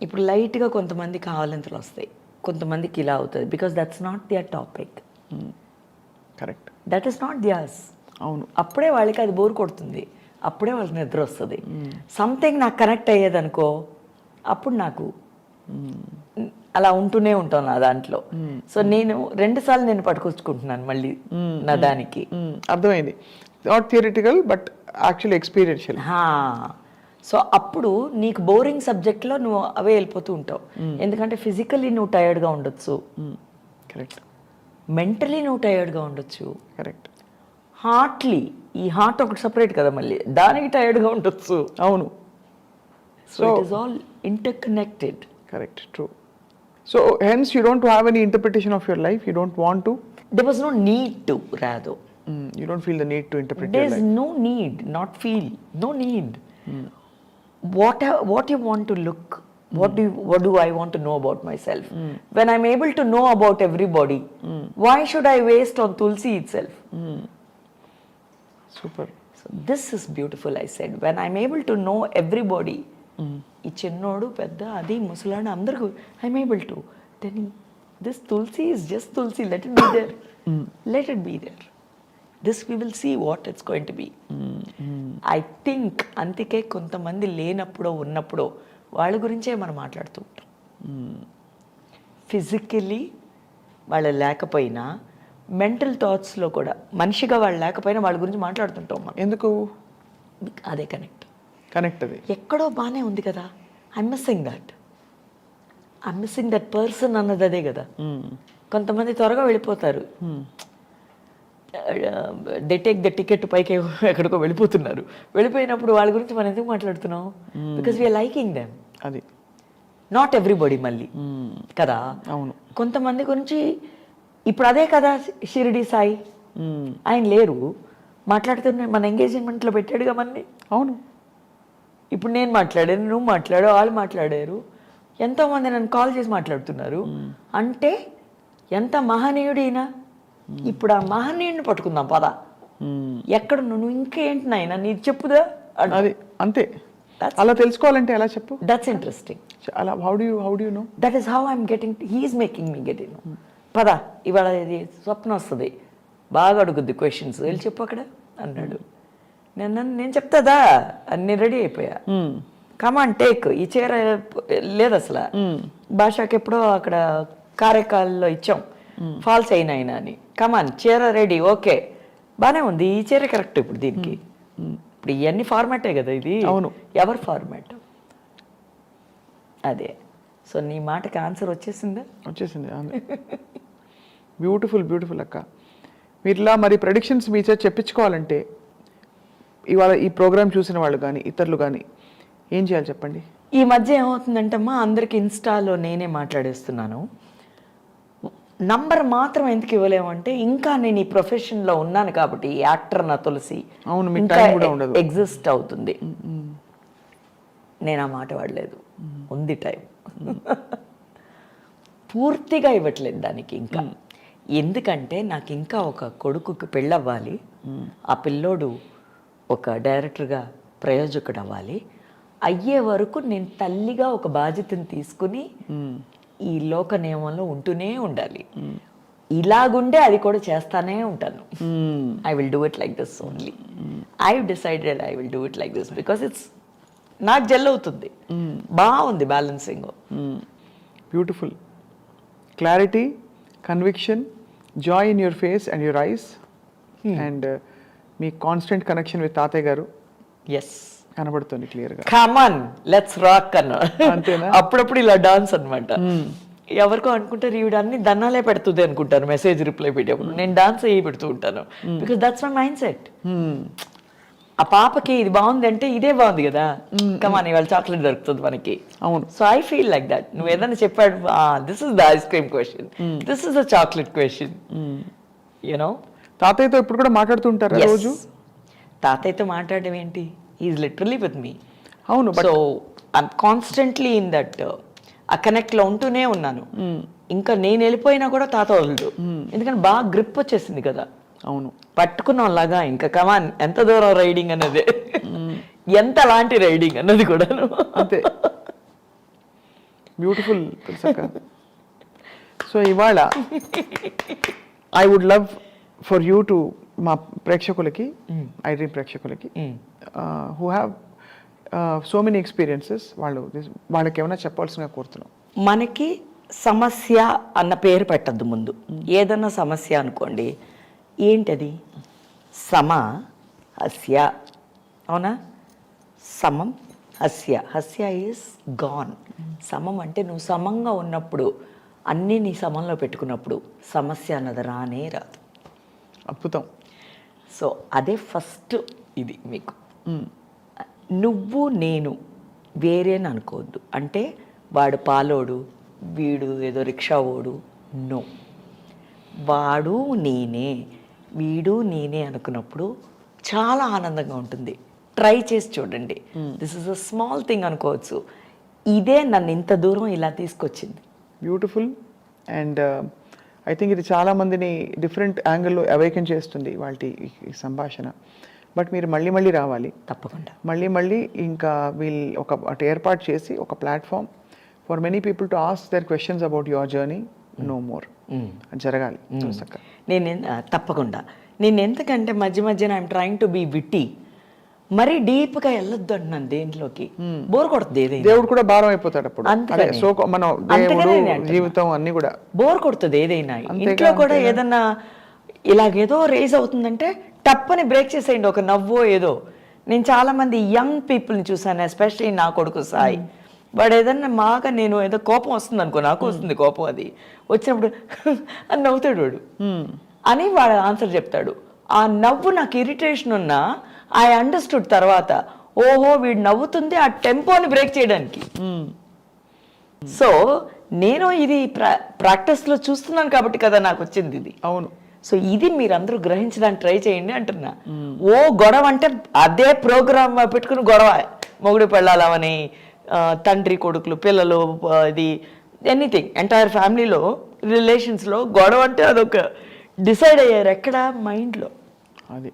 ఇప్పుడు లైట్గా కొంతమంది కావాలంతలు వస్తాయి, కొంతమందికి ఇలా అవుతుంది. Because that's not their topic. Correct. That is not theirs. అవును. అప్పుడే వాళ్ళకి అది బోర్ కొడుతుంది, అప్పుడే వాళ్ళకి నిద్ర వస్తుంది. సంథింగ్ నాకు కనెక్ట్ అయ్యేదనుకో, అప్పుడు నాకు అలా ఉంటూనే ఉంటాను నా దాంట్లో. సో నేను 2 సార్లు నేను పట్టుకొచ్చుకుంటున్నాను మళ్ళీ నా దానికి. అర్థమైంది. Not theoretical but actually experiential. So అప్పుడు నీకు బోరింగ్ సబ్జెక్ట్లో నువ్వు అవే వెళ్ళిపోతూ ఉంటావు. ఎందుకంటే ఫిజికల్లీ నువ్వు టైర్డ్గా ఉండొచ్చు, కరెక్ట్. మెంటలీ నువ్వు టైర్డ్గా ఉండొచ్చు, కరెక్ట్. హార్ట్లీ ఈ హార్ట్ ఒకటి సపరేట్ కదా, మళ్ళీ దానికి టైర్డ్గా ఉండొచ్చు. అవును. So it is all interconnected. Correct, true. So hence you don't have any interpretation of your life. You don't want to. There was no need to, rather. You don't feel the need to interpret your There's life. no need, not feel, no need. What you want to look, what do I want to know about myself? When I'm able to know about everybody, why should I waste on Tulsi itself? Super. So this is beautiful, I said. When I'm able to know everybody, ఈ చిన్నోడు పెద్ద అది ముసలాడు అందరికీ I'm able to then this Tulasi is just Tulasi, let it be there, let it be there. This we will see what it's going to be. I think అందుకే కొంతమంది లేనప్పుడో ఉన్నప్పుడో వాళ్ళ గురించే మనం మాట్లాడుతూ ఉంటాం. ఫిజికలీ వాళ్ళు లేకపోయినా మెంటల్ థాట్స్లో కూడా మనిషిగా వాళ్ళు లేకపోయినా వాళ్ళ గురించి మాట్లాడుతుంటాం మనం. ఎందుకు? అదే కనెక్ట్ అది ఎక్కడో బాగానే ఉంది కదా, ఐఎమ్ మిస్సింగ్ దట్ పర్సన్ అన్నది అదే కదా. కొంతమంది త్వరగా వెళ్ళిపోతారు, దే టేక్ ద టికెట్ పైకి ఎక్కడికో వెళ్ళిపోతున్నారు. వెళ్ళిపోయినప్పుడు వాళ్ళ గురించి మనం ఎందుకు మాట్లాడుతున్నాం? Because we're liking them. అది నాట్ ఎవ్రీబడి మళ్ళీ కదా. అవును. కొంతమంది గురించి ఇప్పుడు అదే కదా షిరిడి సాయి, ఆయన లేరు, మాట్లాడుతున్నా మన ఎంగేజ్మెంట్లో పెట్టాడుగా మన్ని. అవును. ఇప్పుడు నేను మాట్లాడాను, నువ్వు మాట్లాడు, వాళ్ళు మాట్లాడారు, ఎంతోమంది నన్ను కాల్ చేసి మాట్లాడుతున్నారు. అంటే ఎంత మహనీయుడైనా. ఇప్పుడు ఆ మహనీయుడిని పట్టుకుందాం పద. ఎక్కడ నువ్వు ఇంకేంటి నాయన నీ చెప్పుదా? అది అంతే. అలా తెలుసుకోవాలంటే ఎలా చెప్పు? That's interesting. అలా how do you know? That is how I'm getting, he's making me get in. పద ఇవాళ ఇది స్వప్న వస్తుంది, బాగా అడుగుద్ది క్వశ్చన్స్, వెళ్ళి చెప్పు అక్కడ అన్నాడు. నేను చెప్తాదా అన్ని రెడీ అయిపోయా. కమాన్ టేక్, ఈ చీర లేదు అసలు, భాషకి ఎప్పుడో అక్కడ కారైకాల్లో ఇచ్చాం, ఫాల్స్ అయినా అని. కమాన్ చీర రెడీ, ఓకే బాగానే ఉంది, ఈ చీర కరెక్ట్ ఇప్పుడు దీనికి. ఇప్పుడు ఇవన్నీ ఫార్మాటే కదా ఇది. అవును. ఎవరు ఫార్మాట్ అదే. సో నీ మాటకి ఆన్సర్ వచ్చేసిందా? వచ్చేసింది. బ్యూటిఫుల్ అక్క. మీరు ఇలా మరి ప్రెడిక్షన్స్ మీ చేత చెప్పించుకోవాలంటే ఇవాళ ఈ ప్రోగ్రామ్ చూసిన వాళ్ళు కానీ ఇతరులు కానీ ఏం చేయాలి చెప్పండి? ఈ మధ్య ఏమవుతుందంటే అమ్మా, అందరికి ఇన్స్టాలో నేనే మాట్లాడేస్తున్నాను. నంబర్ మాత్రం ఎందుకు ఇవ్వలేమంటే, ఇంకా నేను ఈ ప్రొఫెషన్లో ఉన్నాను కాబట్టి, యాక్టర్ నా తులసి ఇంకా ఎగ్జిస్ట్ అవుతుంది. నేను ఆ మాట వాడలేదు, ఉంది టైం. పూర్తిగా ఇవ్వట్లేదు దానికి ఇంకా. ఎందుకంటే నాకు ఇంకా ఒక కొడుకుకి పెళ్ళవ్వాలి, ఆ పిల్లోడు ఒక డైరెక్టర్గా ప్రయోజకుడు అవ్వాలి. అయ్యే వరకు నేను తల్లిగా ఒక బాధ్యతను తీసుకుని ఈ లోక నియమంలో ఉంటూనే ఉండాలి. ఇలాగుండే అది కూడా చేస్తానే ఉంటాను. I will do it like this only. I decided I will do it like this because it's నాకు జెల్ అవుతుంది. బాగుంది balancing. Beautiful. Clarity, conviction, Joy in your face and your eyes, and me constant connection with తాతయ్య గారు yes కనబడుతుంది క్లియర్గా. Come on let's rock అన్న. అంతేనా? అప్పుడప్పుడు ఇలా డాన్స్ అనమాట. ఎవరికో అనుకుంటారు ఈవిడ అన్ని దన్నాలే పెడుతుంది అనుకుంటారు మెసేజ్ రిప్లై పెట్టేప్పుడు. నేను డాన్స్ అయ్యి పెడుతూ ఉంటాను because that's my mind set. ఆ పాపకి ఇది బాగుంది అంటే ఇదే బాగుంది కదా, కమాన్ ఇవాళ చాక్లెట్ దొరుకుతుంది మనకి. అవును. So I feel like that. నువ్వు ఏదైనా చెప్పాడు this is the ice cream question, this is the chocolate question, you know. తాతయ్యతో ఇప్పుడు కూడా మాట్లాడుతుంటారు రోజు? తాతయ్యతో మాట్లాడడం ఏంటి, ఈజ్ లిటరలీ విత్ మీ. అవును. So I'm constantly in that ఆ కనెక్ట్ లో ఉంటూనే ఉన్నాను. ఇంకా నేను వెళ్ళిపోయినా కూడా తాత వదలడు, ఎందుకంటే బాగా గ్రిప్ వచ్చేసింది కదా. అవును. పట్టుకున్నాం లాగా ఇంకా కమాన్ ఎంత దూరం రైడింగ్ అన్నది, ఎంత లాంటి రైడింగ్ అన్నది కూడా అంతే. బ్యూటిఫుల్ తెలుసక్క. సో ఇవాళ I would love for you to, మా ప్రేక్షకులకి, ఐ డ్రీమ్ ప్రేక్షకులకి who have so many experiences, వాళ్ళకి ఏమైనా చెప్పాల్సిందిగా కోరుతున్నాం. మనకి సమస్య అన్న పేరు పెట్టద్దు ముందు. ఏదన్నా సమస్య అనుకోండి, ఏంటది? సమ హస్య, అవునా? సమం హస్య, హస్య ఈజ్ గాన్. సమం అంటే నువ్వు సమంగా ఉన్నప్పుడు, అన్నీ నీ సమంలో పెట్టుకున్నప్పుడు సమస్య అన్నది రానే రాదు. అద్భుతం. సో అదే ఫస్ట్ ఇది మీకు. నువ్వు నేను వేరేని అనుకోవద్దు. అంటే వాడు పాలోడు, వీడు ఏదో రిక్షా ఓడు, నో. వాడు నేనే, వీడు నేనే అనుకున్నప్పుడు చాలా ఆనందంగా ఉంటుంది. ట్రై చేసి చూడండి. This is a small thing అనుకోవచ్చు, ఇదే నన్ను ఇంత దూరం ఇలా తీసుకొచ్చింది. బ్యూటిఫుల్. అండ్ ఐ థింక్ ఇది చాలా మందిని డిఫరెంట్ యాంగిల్లో అవేకన్ చేస్తుంది వాళ్ళ ఈ సంభాషణ. బట్ మీరు మళ్ళీ మళ్ళీ రావాలి తప్పకుండా. మళ్ళీ ఇంకా వీళ్ళు ఒకటి ఏర్పాటు చేసి ఒక platform for many people to ask their questions about your journey, no more జరగాలి. నేను తప్పకుండా. నేను ఎందుకంటే మధ్యన I'm trying to be witty, మరీ డీప్గా వెళ్ళొద్దు అంటున్నాను దేంట్లోకి. బోర్ కొడుతుంది ఏదైనా. దేవుడు కూడా భారం అయిపోతాడు అప్పుడు. సో మనం దేవుడు, జీవితం అన్ని కూడా బోర్ కొడుతుంది ఏదైనా. ఇంట్లో కూడా ఏదన్నా ఇలాగేదో రేజ్ అవుతుందంటే టప్పని బ్రేక్ చేసేయండి, ఒక నవ్వో ఏదో. నేను చాలా మంది యంగ్ పీపుల్ని చూసాను, ఎస్పెషల్లీ నా కొడుకు సాయి. వాడు ఏదన్నా మాగా, నేను ఏదో కోపం వస్తుంది అనుకో, నాకు వస్తుంది కోపం, అది వచ్చినప్పుడు అని నవ్వుతాడు వాడు అని వాడు ఆన్సర్ చెప్తాడు. ఆ నవ్వు నాకు ఇరిటేషన్ ఉన్నా ఐ అండర్స్టూడ్ తర్వాత, ఓహో వీడు నవ్వుతుంది ఆ టెంపోని బ్రేక్ చేయడానికి. సో నేను ఇది ప్రాక్టీస్లో చూస్తున్నాను కాబట్టి కదా నాకు వచ్చింది ఇది. అవును. సో ఇది మీరందరూ గ్రహించడానికి ట్రై చేయండి అంటున్నా. ఓ గొడవ అంటే అదే ప్రోగ్రామ్ పెట్టుకుని గొడవ, మొగుడు పెళ్ళాలని, తండ్రి కొడుకులు, పిల్లలు, ఇది ఎనీథింగ్ ఎంటైర్ ఫ్యామిలీలో రిలేషన్స్లో గొడవ అంటే అదొక డిసైడ్ అయ్యారు ఎక్కడ, మైండ్లో. అది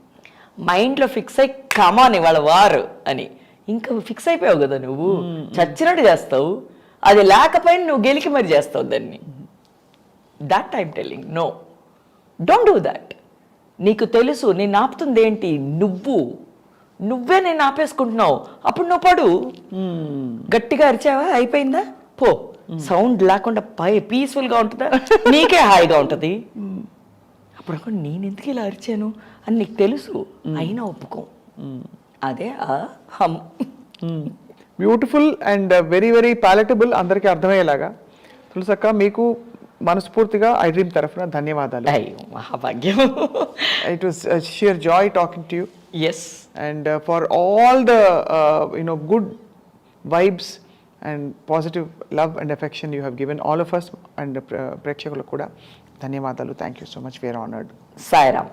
మైండ్లో ఫిక్స్ అయ్యి కమాన్ ఇవాళ వారు అని ఇంకా ఫిక్స్ అయిపోయావు కదా నువ్వు, చచ్చినట్టు చేస్తావు. అది లేకపోయినా నువ్వు గెలికి మరి చేస్తావు దాన్ని. That I'm telling, no, don't do that. నీకు తెలుసు నేను ఆపుతుంది ఏంటి, నువ్వే నేను ఆపేసుకుంటున్నావు. అప్పుడు నువ్వు పడు, గట్టిగా అరిచావా అయిపోయిందా, పో. సౌండ్ లేకుండా పీస్ఫుల్గా ఉంటుందా, నీకే హాయిగా ఉంటుంది. అప్పుడు నేను ఎందుకు ఇలా అరిచాను అని నీకు తెలుసు, అయినా ఒప్పుకో. అదే హమ్. బ్యూటిఫుల్ అండ్ వెరీ వెరీ పాలటబుల్, అందరికీ అర్థమయ్యేలాగా. తులసక్క, మీకు మనస్ఫూర్తిగా ఐ డ్రీమ్ తరఫున ధన్యవాదాలు. అయ్యో మహాభాగ్యం. It was sheer joy talking to you. Yes. And for all the good vibes and positive love and affection you have given all of us and ప్రేక్షకులకు కూడా ధన్యవాదాలు. Thank you so much. We're honoured. Sairam.